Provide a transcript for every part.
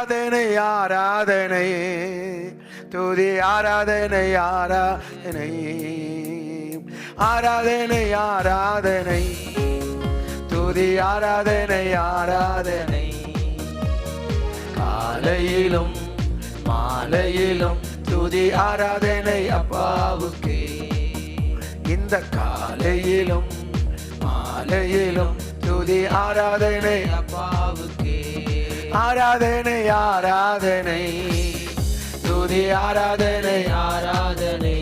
ஆராதனை ஆராதனை துதி ஆராதனை ஆராதனை ஆராதனை ஆராதனை துதி ஆராதனை ஆராதனை காலையிலும் மாலையிலும் துதி ஆராதனை அப்பாவுக்கே இந்த காலையிலும் மாலையிலும் துதி ஆராதனை அப்பாவுக்கே ஆராதனை ஆராதனை துதி ஆராதனை ஆராதனை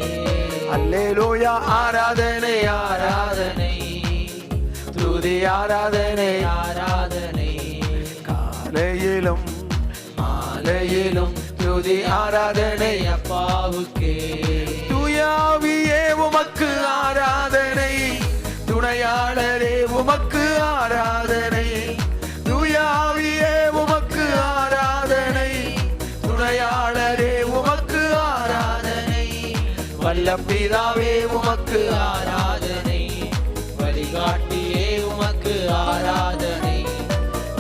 அல்லேலூயா ஆராதனை ஆராதனை துதி ஆராதனை ஆராதனை காலையிலும் மாலையிலும் துதி ஆராதனை அப்பாவுக்கே தூயாவியே உமக்கு ஆராதனை துணையாளரே உமக்கு ஆராதனை தூயாவியே உமக்கு ஆராதனை துணையாளரே உமக்கு ஆராதனை வல்ல பிதாவே உமக்கு ஆராதனை வழிகாட்டியே உமக்கு ஆராதனை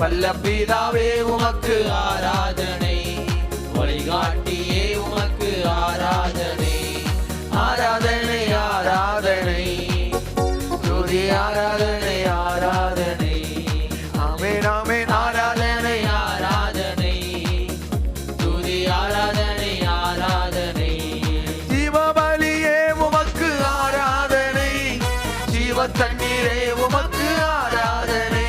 வல்ல பிதாவே உமக்கு ஆராதனை வழிகாட்டியே உமக்கு ஆராதனை ஆராதனை ஆராதனை துதி ஆராதனை ஆராதனை ஆமென் ஆமென் ஆராதனை ஆராதனை துதி ஆராதனை ஆராதனை ஜீவபலியே உமக்கு ஆராதனை ஜீவ தண்ணீரே உமக்கு ஆராதனை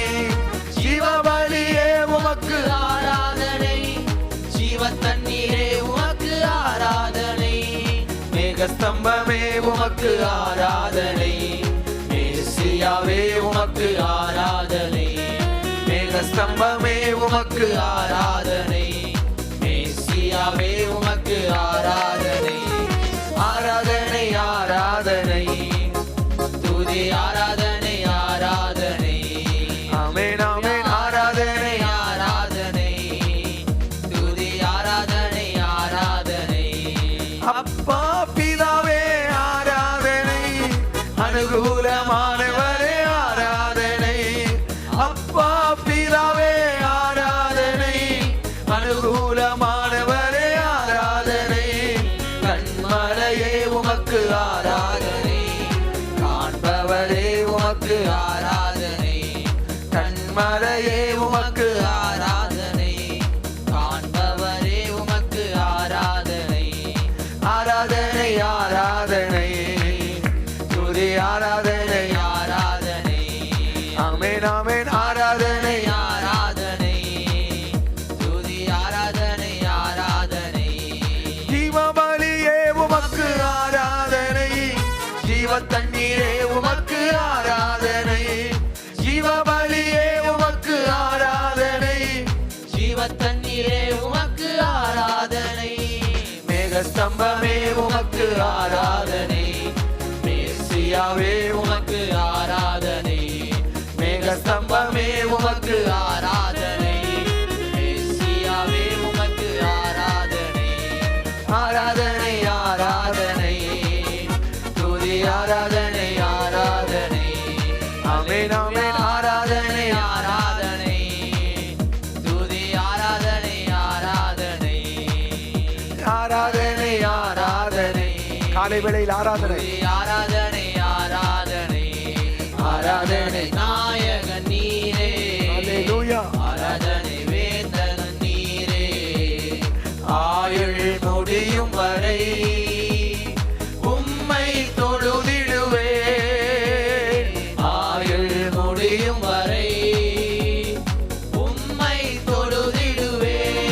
ஜீவபலியே உமக்கு ஆராதனை ஜீவ தண்ணீரே உமக்கு ஆராதனை மேகஸ்தம்பமே உமக்கு ஆராதனை மேசியாவே உமக்கு ஆராதனை மேகஸ்தம்பமே உமக்கு ஆராதனை மேசியாவே உமக்கு ஆராதனை ஆராதனை ஆராதனை துதி ஆராதனை ஆராதனை ஆமென் ஆமென் ஆராதனை ஆராதனை துதி ஆராதனை ஆராதனை அப்பா பிதாவே ஆராதனை அனுகூலமானவரே ஆராதனை அப்பா பிதாவே ஆராதனை அனுகூலமானவரே ஆராதனை கண்மலையே உமக்கு ஆராதனை காண்பவரே உமக்கு ஆராதனை கண்மலையே உமக்கு ஆராதனை காண்பவரே உமக்கு ஆராதனை ஆராதனை ஆராதனை துதி ஆராதனை ஆராதனை ஆமென் ஆமென் ஆராதனை ஆராதனை துதி ஆராதனை ஆராதனை ஜீவபலியே உமக்கு ஆராதனை ஜீவ தண்ணீரே உமக்கு ஆராதனை ஜீவபலியே உமக்கு ஆராதனை ஜீவ தண்ணீரே உமக்கு ஆராதனை மேகஸ்தம்பமே உமக்கு ஆராதனை மேசியாவே உமக்கு ஆராதனை மேகஸ்தம்பமே உமக்கு ஆராதனை மேசியாவே உமக்கு ஆராதனை ஆராதனை ஆராதனை துதி ஆராதனை ஆராதனை ஆமென் ஆமென் ஆராதனை ஆராதனை துதி ஆராதனை ஆராதனை ஆராதனை ஆராதனை காலை வேளையில் ஆராதனை ஆராதனை ஆராதனை ஆராதனை நாயகன் நீரே அல்லேலூயா ஆராதனை வேந்தன் நீரே ஆயுள் முடியும் வரை உம்மை தொழுதிடுவேன் ஆயுள் முடியும் வரை உம்மை தொழுதிடுவேன்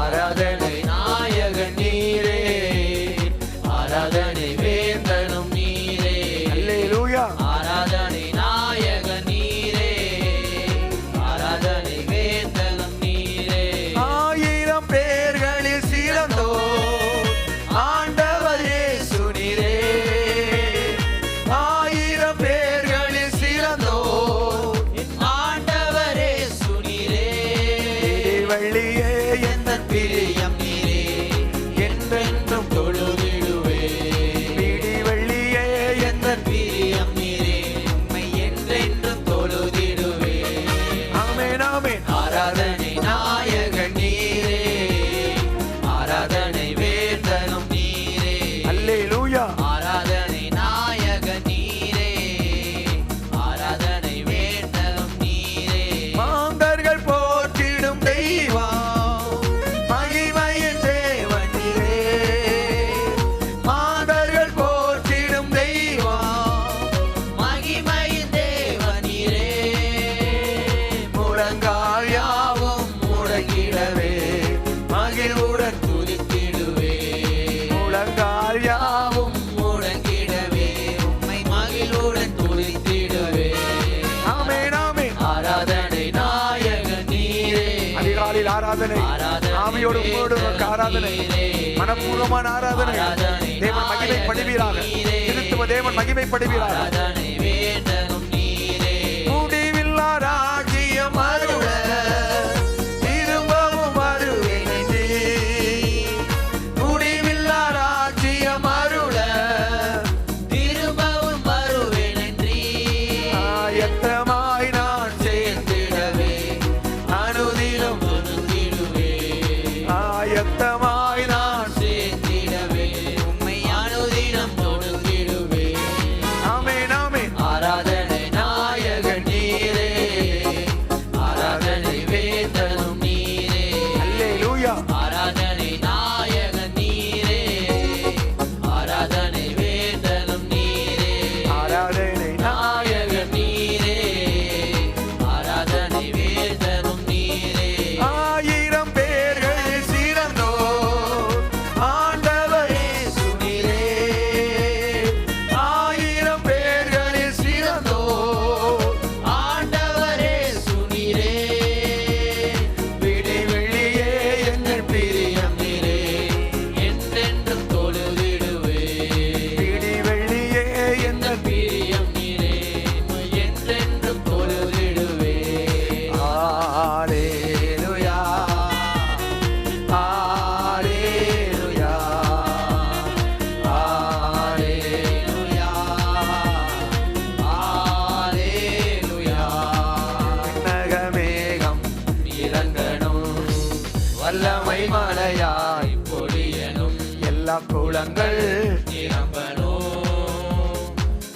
ஆராதனை நாயகன் நீரே ஆராதனை வேந்தனும் நீரே அல்லேலூயா ஆராதனை நாயகன் நீரே ஆராதனை வேந்தனும் நீரே ஆயிரம் பேர்களில் சிறந்தோ ஆண்டவர் இயேசு நீரே ஆயிரம் பேர்களில் சிறந்தோ ஆண்டவர் இயேசு நீரே வள்ளியே எந்த பிரியம் நீரே என்றென்றும் தொழுதிடுவே வள்ளியே எந்த பிரியம் நீரே உம்மை என்றென்றும் தொழுதிடுவே ஆமென் ஆமென் ஆராதனை நாயகன் ஆராதனை, ஆவியோடு உங்களோடு ஆராதனை, மனப்பூர்வமான ஆராதனை. தேவன் மகிமைப்படுவீராக, திருத்துவ தேவன் மகிமைப்படுவீராக. முடிவில்லா ராஜ்யம் அருள திரும்பவும் வருவேன், முடிவில்லா ராஜ்யம் அருள திரும்பவும் வருவேன் என்று ஆயத்தமாய் நான் சேர்ந்திடவே அனுதினம் தொழுதிடுவே, ஆயத்தமாய் நான் சேர்ந்திடவே உம்மை அனுதினம் தொழுதிடுவே. ஆமென் ஆமென். ஆராதனை நாயகன் நீரே, ஆராதனை வேந்தனும் நீரே, அல்லேலூயா. ஆராதனை நாயகன் நீரே, ஆராதனை வேந்தனும் நீரே, ஆராதனை நாயகன் நீரே, ஆராதனை வேந்தனும் நீரே. 1000 பேர்களில் சிறந்தோர் ஆண்டவரே சுனிரே, 1000 பேர்களில் சிறந்தோர் ஆண்டவரே சுனிரே, விடிவெள்ளியே எங்கள் பிரியம் நீரே, என்றென்றும் தொழுதிடுவே. விடிவெள்ளியே எங்கள் பிரியம் நீரே, என்றென்றும் தொழுதிடுவே. ஹalleluya, ஹalleluya, ஹalleluya, ஹalleluya. நகமேகம் இறங்கணும், வல்லமை மலையாய் பொழியணும், எல்லா குளங்கள் நிரம்பணும்,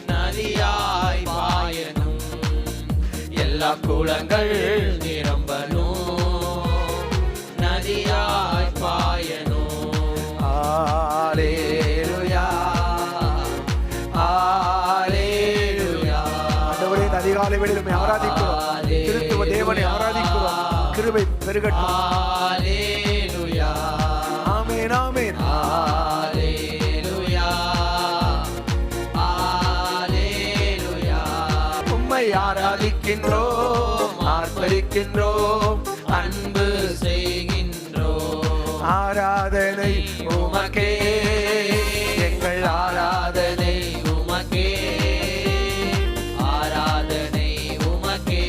நதியாய் பாயணும், எல்லா குளங்கள் நிரம்பணும், நதியாய் பாயணும். ஹalleluya, ஹalleluya. ஆண்டவரே, இந்த அதிகாலை வேளையில் உம்மை ஆராதிக்கிறோம், திருத்துவ தேவனை ஆராதிக்கிறோம். கிருபை பெருகட்டும். ஹalleluya, ஆமென் ஆமென். ஹalleluya, ஹalleluya. உம்மை ஆராதிக்கின்றோம், ஆர்ப்பரிக்கின்றோம், அன்பு செய்கின்றோம், ஆராதனை உமக்கே, எங்கள் ஆராதனை உமக்கே, ஆராதனை உமக்கே,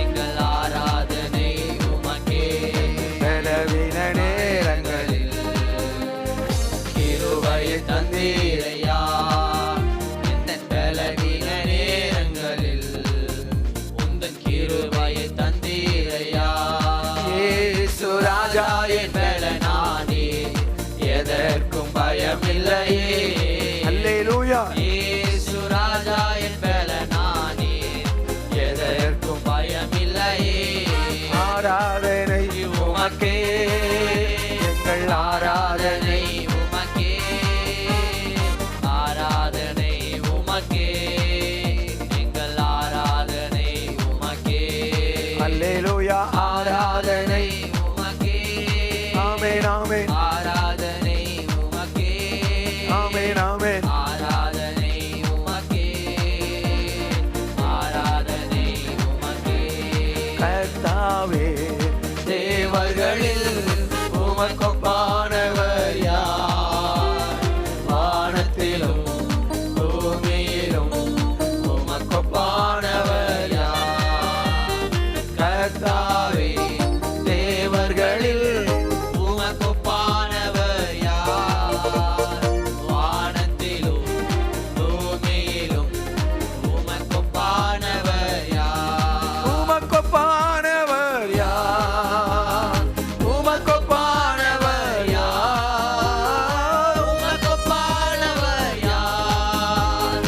எங்கள் ஆராதனை உமக்கே. பலவீன நேரங்களில் கிருபையை தந்தீரையா, எந்தன் பலவீன நேரங்களில் உந்தன் கிருபையை தந்தீரையா. இயேசு ராஜா என் பலனானே, எதற்கும் பயமில்லையே. அல்லேலூயா. இயேசு ராஜா என் பலனானே, எதற்கும் பயமில்லையே. ஆராதனை உமக்கே, எங்கள் ஆராதனை, ஆராதனை உமக்கே, ஆராதனை உமக்கே, எங்கள் ஆராதனை உமக்கே. அல்லேலூயா. ஆராதனை, உமக்கே, ஆமென் ஆமென், ஆராதனை உமக்கே, ஆமென் ஆமென். ஆராதனை உமக்கே, ஆராதனை உமக்கே. கர்த்தாவே, தேவர்களில் உமக்கொப்பானவர் யார்? வானத்திலும் பூமியிலும் உமக்கொப்பானவர் யார்? கர்த்தாவே, தேவர்களில் உமக்கொப்பானவர் யார்? வானத்திலும் பூமியிலும் உமக்கொப்பானவர் யார்? உமக்கொப்பானவர் யார்? உமக்கொப்பானவர் யார்? உமக்கொப்பானவர் யார்?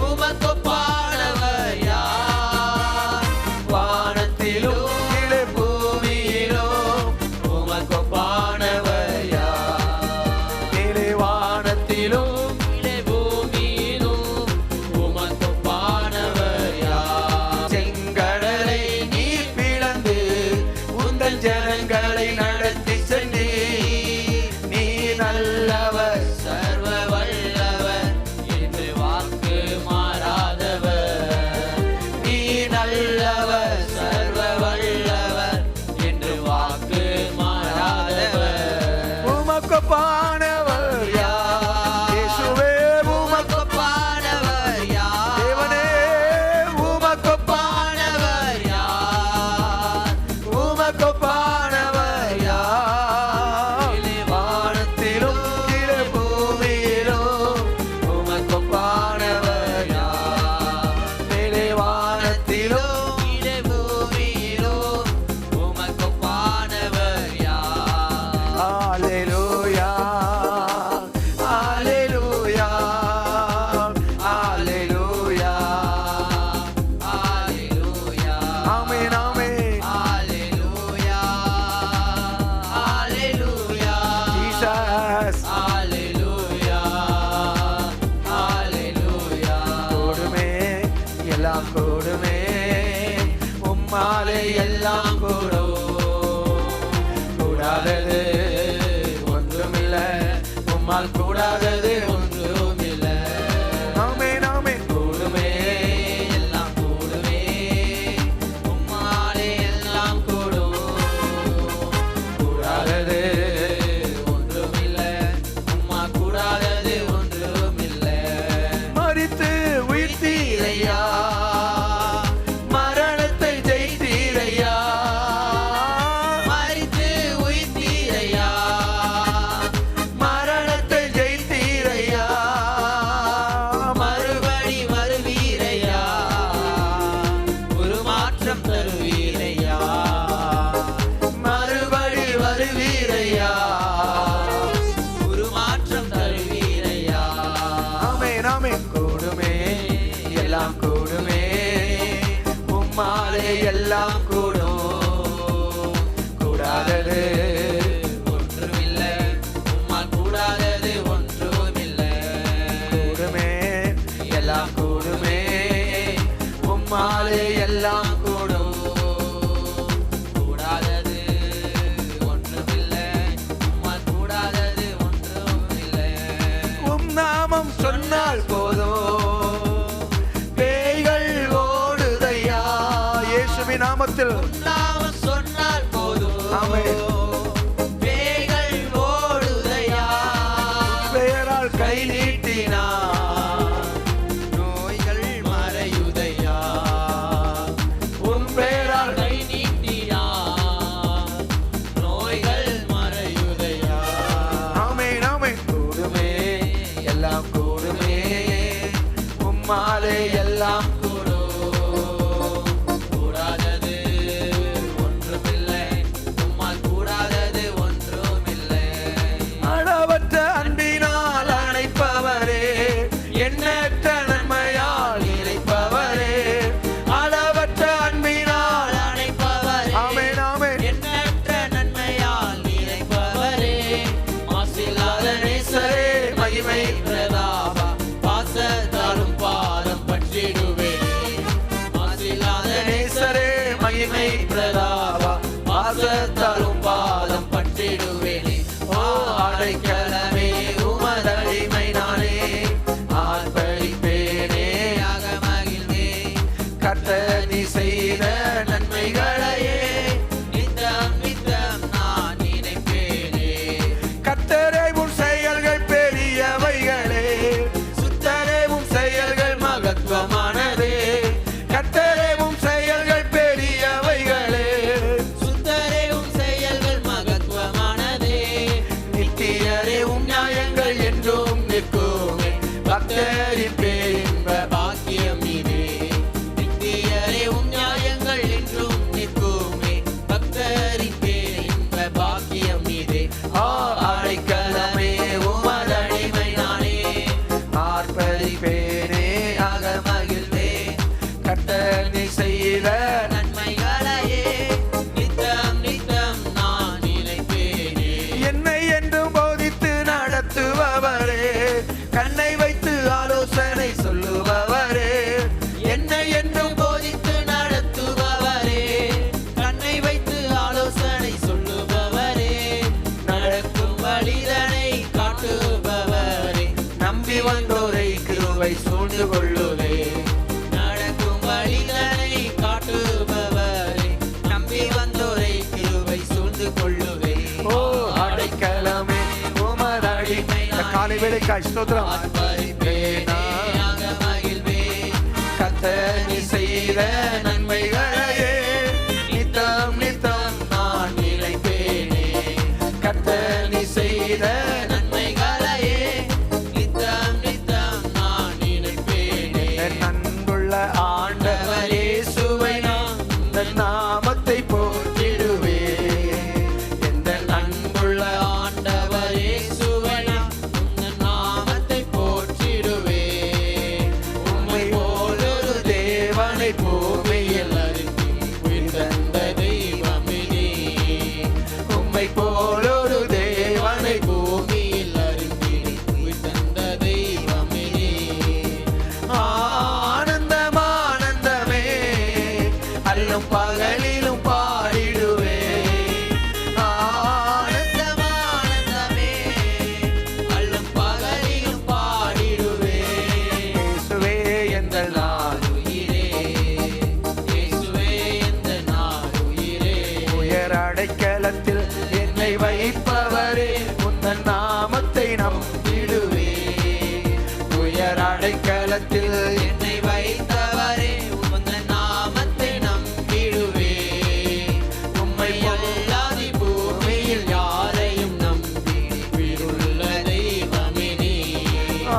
உமக்கொப்பானவர் யார்? வானத்திலும் கீழே எல்லாம் கூடும். கூடாதது ஒன்றுமில்லை, உம்மால் கூடாதது ஒன்றுமில்லை. ஆமென் ஆமென். கூடுமே எல்லாம் கூடுமே, உம்மாலே எல்லாம் கூடும். கூடாதது ஒன்றுமில்லை, உம்மா கூடாதது ஒன்றுமில்லை. மரித்து உயிர்த்தீரையா, மரணத்தை ஜெயித்தீரையா, மரித்து உயிர்த்தீரையா, மரணத்தை ஜெயித்தீரையா. மறுபடி வருவீரையா, ஒரு மாற்றம் தருவீரையா, மறுபடி வருவீரையா, ஒரு மாற்றம் தருவீரையா. ஆமென் ஆமென். கூடுமே எல்லாம் கூடுமே, உம்மாலே எல்லாம் கூடும். கூடாதது ஒன்றுமில்லை, உம்மால் கூடாதது ஒன்றுமில்லை. கூடுமே எல்லாம் கூடுமே, உம்மாலே எல்லாம் கூடும். கூடாதது ஒன்றுமில்லை, உம்மால் கூடாதது ஒன்றுமில்லை. உம் நாமம் சொன்னால் போதும், பேய்கள் ஓடுதையா. இயேசுவின் நாமத்தில் நாமம் சொன்னால் போதும், ஆமென். பேய்கள் ஓடுதையா. பெயரால் கை கை நீட்டினார் நோய்கள் மறையுதையா. உன் பெயரால் கை நீட்டினார் நோய்கள் மறையுதையா. ஆமென் ஆமென். கூடுமே எல்லாம் கூடுமே, உம்மாலே எல்லாம் கூடும். கூடாதது ஒன்றுமில்லை, உம்மால் கூடாதது ஒன்றுமில்லை. அளவற்ற அன்பினால் அணைப்பவரே, எண்ணற்ற நன்மையால் இணைப்பவரே. அளவற்ற அன்பினால் அணைப்பவரே, ஆமென் ஆமென். எண்ணற்ற நன்மையால் நிறைப்பவரே, மாசில்லாத நேசரே, மகிமை பிரதாபா, பாசத்தாலும் பாதம் பற்றிடுவேனே. மாசில்லாத நேசரே, மகிமை பிரதாபா, பாசத்தாலும் பாதம் பற்றிடுவேனே. ஓ அடைக்கலமே, உமதடிமை நானே, ஆர்ப்பரிப்பேனே, அகமகிழ்வே. கர்த்தர் நீ செய்த நன்மைகளையே நித்தம் நித்தம் நான் நினைப்பேனே. கர்த்தரே உம் செயல்கள் பெரியவைகளே, சுத்தரே உம் செயல்கள் மகத்துவமானதே. கர்த்தரே உம் செயல்கள் பெரியவைகளே. சுத்தரே உம் செயல்கள் மகத்துவமானதே. நித்தியரே உம் நியாயங்கள் என்றும் நிற்குமே, பக்தரின் பேரின்ப பாக்கியம் இதே. நித்தியரே உம் நியாயங்கள் என்றும் நிற்குமே, பக்தரின் பேரின்ப பாக்கியம் இதே. அடைக்கலமே, உமதடிமை நானே, ஆர்ப்பரிப்பேனே, அகமகிழ்வே. கர்த்தர் நீ செய்த நன்மைகளையே நித்தம் நித்தம் நான் நினைப்பேனே. என்னை என்றும் போதித்து நடத்துபவரே, கண்ணை வைத்து ஆலோசனை சொல்லுபவரே. என்னை என்றும் போதித்து நடத்துபவரே, கண்ணை வைத்து ஆலோசனை சொல்லுபவரே. நடக்கும் வழிதனை காட்டுபவரே, நம்பி வந்தோரை கிருபை சூழ்ந்து கொள்ளுவே. நடக்கும் வழிதனை காட்டுபவரே, நம்பி வந்தோரை கிருபை சூழ்ந்து கொள்ளுவே. ஓ அடைக்கலமே, உமதடிமை. இந்த காலை வேளைக்காய் ஸ்தோத்திரம். ஆர்ப்பரிப்பேனே, அகமகிழ்வே. கர்த்தர் நீ செய்த நன்மைகளையே நித்தம் நித்தம் நான் நினைப்பேனே. கர்த்தர் நீ செய்த நன்மைகளையே நித்தம் நித்தம் நான் நினைப்பேனே. நன்புள்ள ஆண்டவர் இயேசுவை நான் இந்த நாமத்தை போற்றிடுவே. எந்த அன்புள்ள ஆண்டவர் இயேசுவை நான் உந்தன் நாமத்தை போற்றிடுவேன். உம்மை போலொரு தேவனை பூமியில் உயர் அடைக்கலத்தில் என்னை வைப்பவரே உந்தன் நாமத்தை நம்பிடுவே. உயர் அடைக்கலத்தில் என்னை வைத்தவரே உந்தன் நாமத்தை நம்பிடுவே. உம்மை அல்லாதி பூமியில் யாரையும் நம்பிடுள்ள தெய்வமே நீ.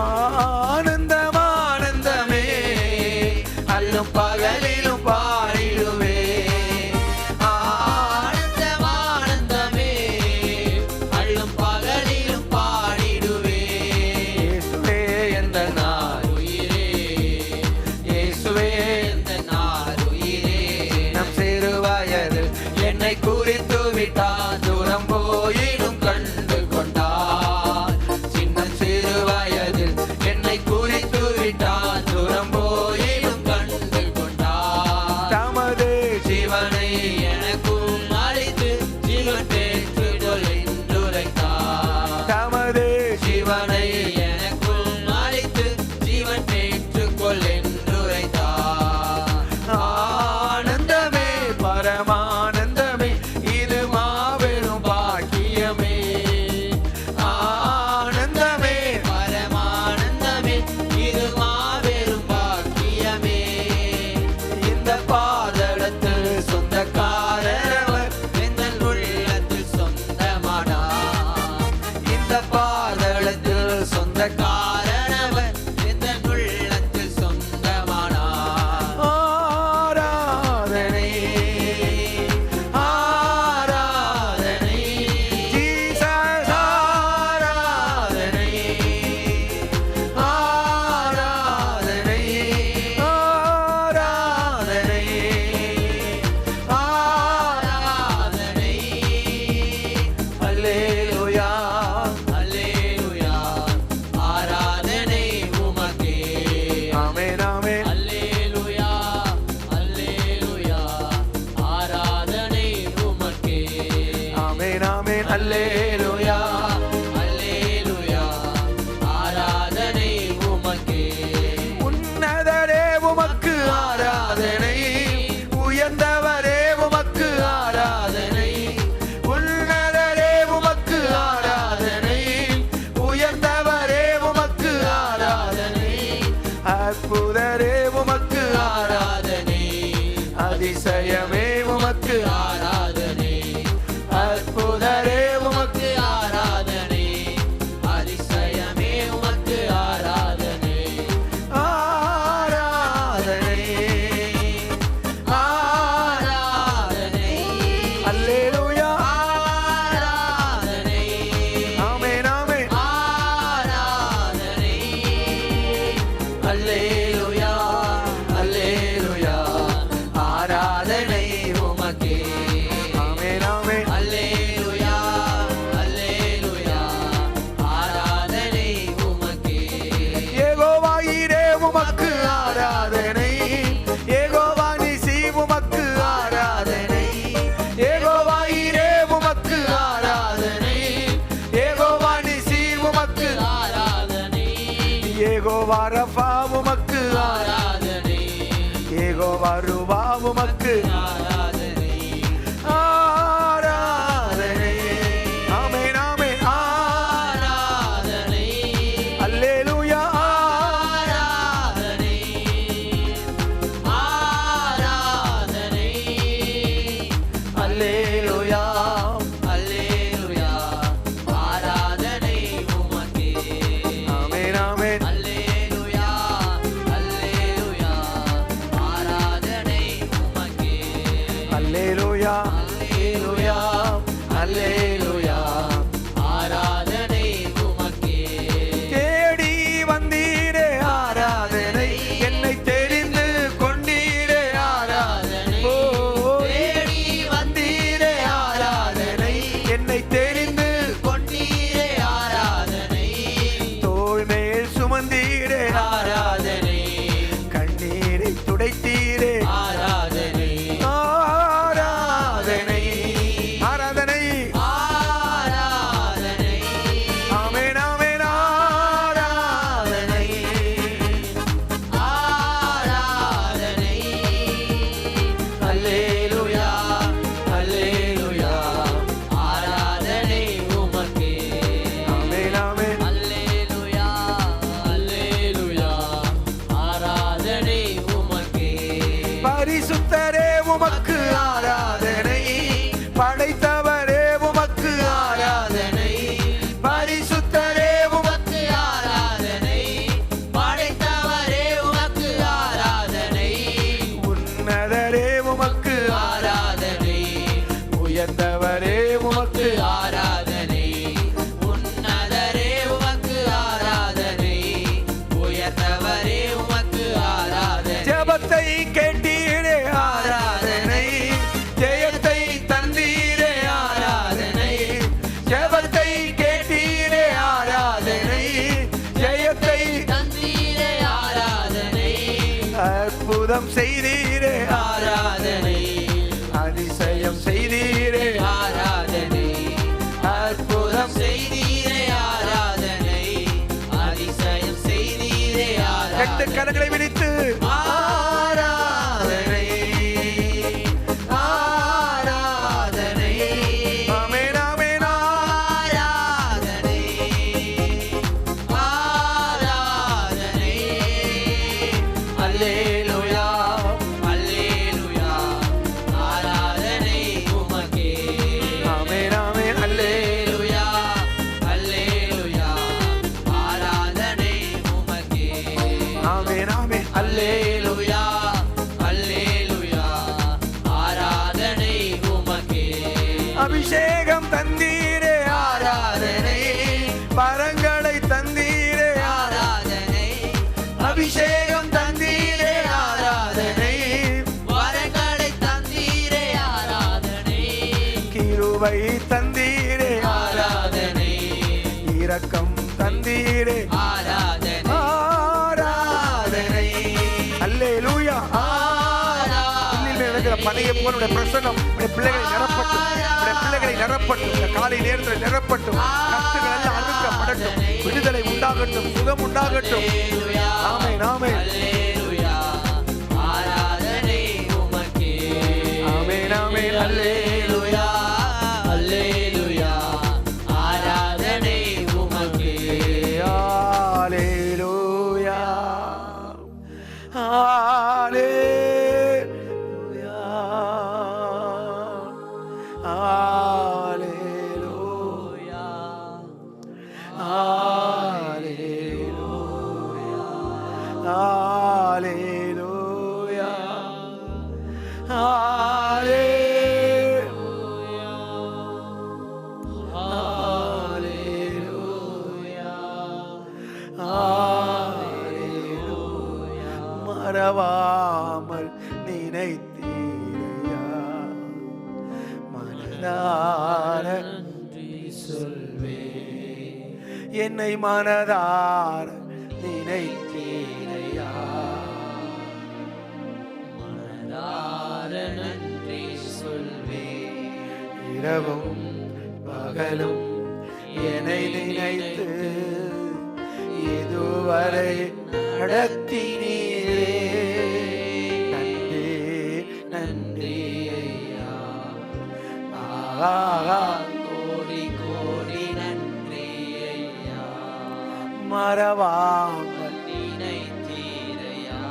ஆனந்தம் ஆனந்தமே அல்லும் பகலிலும் பாடிடுவே. ஆனந்தம் ஆனந்தமே அள்ளும் பகலிலும் பாடிடுவே. இயேசுவே எந்த நாள் உயிரே இயேசுவே எந்த நாள் உயிரே. நம் சிறு வயதில் என்னை குறித்து விட்டார், தூரம் போயினும் கண்டு கொண்டார். சின்ன சிறு வயதில் என்னை குறித்து விட்டார், தூரம் போயிலும் கண்டு கொண்டார். தமது ஜீவனை எனக்கும் அளித்து ஜீவன் பெற்றுக்கொள் என்றுரைத்தார். தமது ஜீவனை எனக்கும் அளித்து ஜீவன் பெற்றுக்கொள் என்றுரைத்தார். ஆனந்தமே பரமானந்தமே இது மாபெரும் பாக்கியமே. ஆனந்தமே பரமானந்தமே இது மாபெரும் பாக்கியமே. இந்த பாதளத்தில் சொந்தக்காரவர் எந்தன் உள்ளத்தில் சொந்தமானார். இந்த பாதளத்தில் காரணவர் எந்தன் உள்ளத்தில் சொந்தமானார். ஆராதனை ஆராதனை ஜீசஸ் ஆராதனை ஆராதனை ஆராதனை ஆராதனை அல்லேலூயா அல்லேலூயா. ஆராதனை உமக்கே. ஆமென் ஆமென் அல்லேலூயா அல்லேலூயா. ஆராதனை உமக்கே. ஆமென் ஆமென் அல்லேலூயா அல்லேலூயா. ஆராதனை உமக்கே. உன்னதரே உமக்கு ஆராதனை, உயர்ந்தவரே உமக்கு ஆராதனை. உன்னதரே உமக்கு ஆராதனை, உயர்ந்தவரே உமக்கு ஆராதனை. அற்புதரே உமக்கு ஆராதனை, அதிசயமே உமக்கு ஆராதனை அற்புதரே உமக்கு ஆராதனை. அதிசயமே உமக்கு ஆராதனை. ஆராதனை ஆராதனை அல்லேலூயா ஆராதனை ஆமென் ஆமென் ஆராதனை. அல்லேலூயா அல்லேலூயா ஆராதனை உமக்கே. ஆமென் ஆமென் அல்லேலூயா அல்லேலூயா. ஆராதனை உமக்கே. யெகோவா ஈரே உமக்கு ஆராதனை, யெகோவா நிசி உமக்கு ஆராதனை. யெகோவா ஈரே உமக்கு ஆராதனை, யெகோவா நிசி உமக்கு ஆராதனை யெகோவா ரஃபா உமக்கு ஆராதனை யெகோவா ருவா உமக்கு ஆராதனை. ஆராதனை ஆமென் ஆமென் ஆராதனை அல்லேலூயா ஆராதனை ஆராதனை. அல்லேலூயா அல்லேலூயா. ஆராதனை உமக்கே. ஆமென் ஆமென் அல்லேலூயா அல்லேலூயா. ஆராதனை உமக்கே. அல்லேலூயா அல்லேலூயா அல்லேலூயா. ஆராதனை உமக்கே. தேடி வந்தீரே ஆராதனை, என்னை தெரிந்து கொண்டீரே ஆராதனை. ஓ தேடி வந்தீரே ஆராதனை, என்னை தெரிந்து கொண்டீரே ஆராதனை. தோள் மேல் சுமந்தீரே ஆராதனை கண்ணீரை துடைத்தீரே ஆராதனை ஆராதனை ஆராதனை ஆராதனை உயர்ந்தவரே உமக்கு ஆராதனை, உன்னதரே உமக்கு ஆராதனை, உயர்ந்தவரே உமக்கு ஆராதனை. ஜெபத்தை கேட்டீரே ஆராதனை, ஜெயத்தை தந்தீரே ஆராதனை. ஜெபத்தை கேட்டீரே ஆராதனை, ஜெயத்தை தந்தீரே ஆராதனை, அற்புதம் செய்தீரே ஆராதனை, அதிசயம் செய்தீரே ஆராதனை, அற்புதம் செய்தீரே ஆராதனை, அதிசயம் செய்தீரே ரெண்டு ஆராதனை. கரங்களை விரித்து ஆராதனை, ஆராதனை. ஆமென், ஆமென், ஆராதனை, ஆராதனை. அல்லேலூயா, அல்லேலூயா. ஆராதனை உமக்கே. ஆமென், ஆமென். அல்லேலூயா, அல்லேலூயா. ஆராதனை உமக்கே. ஆமென், ஆமென். அல்லேலூயா, அல்லேலூயா. ஆராதனை உமக்கே. அபிஷேகம் தந்தீரே ஆராதனை, வரங்களை தந்தீரே ஆராதனை, அபிஷேகம் தந்தீரே ஆராதனை, வரங்களை தந்தீரே ஆராதனை, கிருபை தந்தீரே ஆராதனை, இரக்கம் தந்தீரே ஆராதனை, ஆராதனை. அல்லேலூயா. புல்லில் மேல் விழுகிற பனியை போல உடைய பிரசன்னம் உடைய பிள்ளைகளை நிரப்பட்டும், உடைய பிள்ளைகளை நிரப்பட்டும், இந்த காலை நேரத்தில் நிரப்பட்டும். கட்டுகள் எல்லாம் அறுக்கப்படட்டும், விடுதலை உண்டாகட்டும், சுகம் உண்டாகட்டும். ஆமென், ஆமென். அல்லேலூயா. ஆராதனை உமக்கே. ஆமென், ஆமென். அல்லேலூயா, அல்லேலூயா. ஆராதனை உமக்கே. ஹல்லேலூயா, ஹல்லேலூயா, ஹல்லேலூயா, ஹல்லேலூயா, ஹல்லேலூயா, ஹல்லேலூயா, ஹல்லேலூயா. மறவாமல் நினைத்தீரையா, மனதார நன்றி சொல்வே, என்னை மனதார நினைத்தீரையா. மனதார நன்றி சொல்வே, இரவும் பகலும் என்னை நினைத்து இதுவரை நடத்தினீரே. நன்றி, நன்றி ஐயா. ஆஹா, கோடி கோடி நன்றி ஐயா. மறவாமல் நினைத்தீரையா,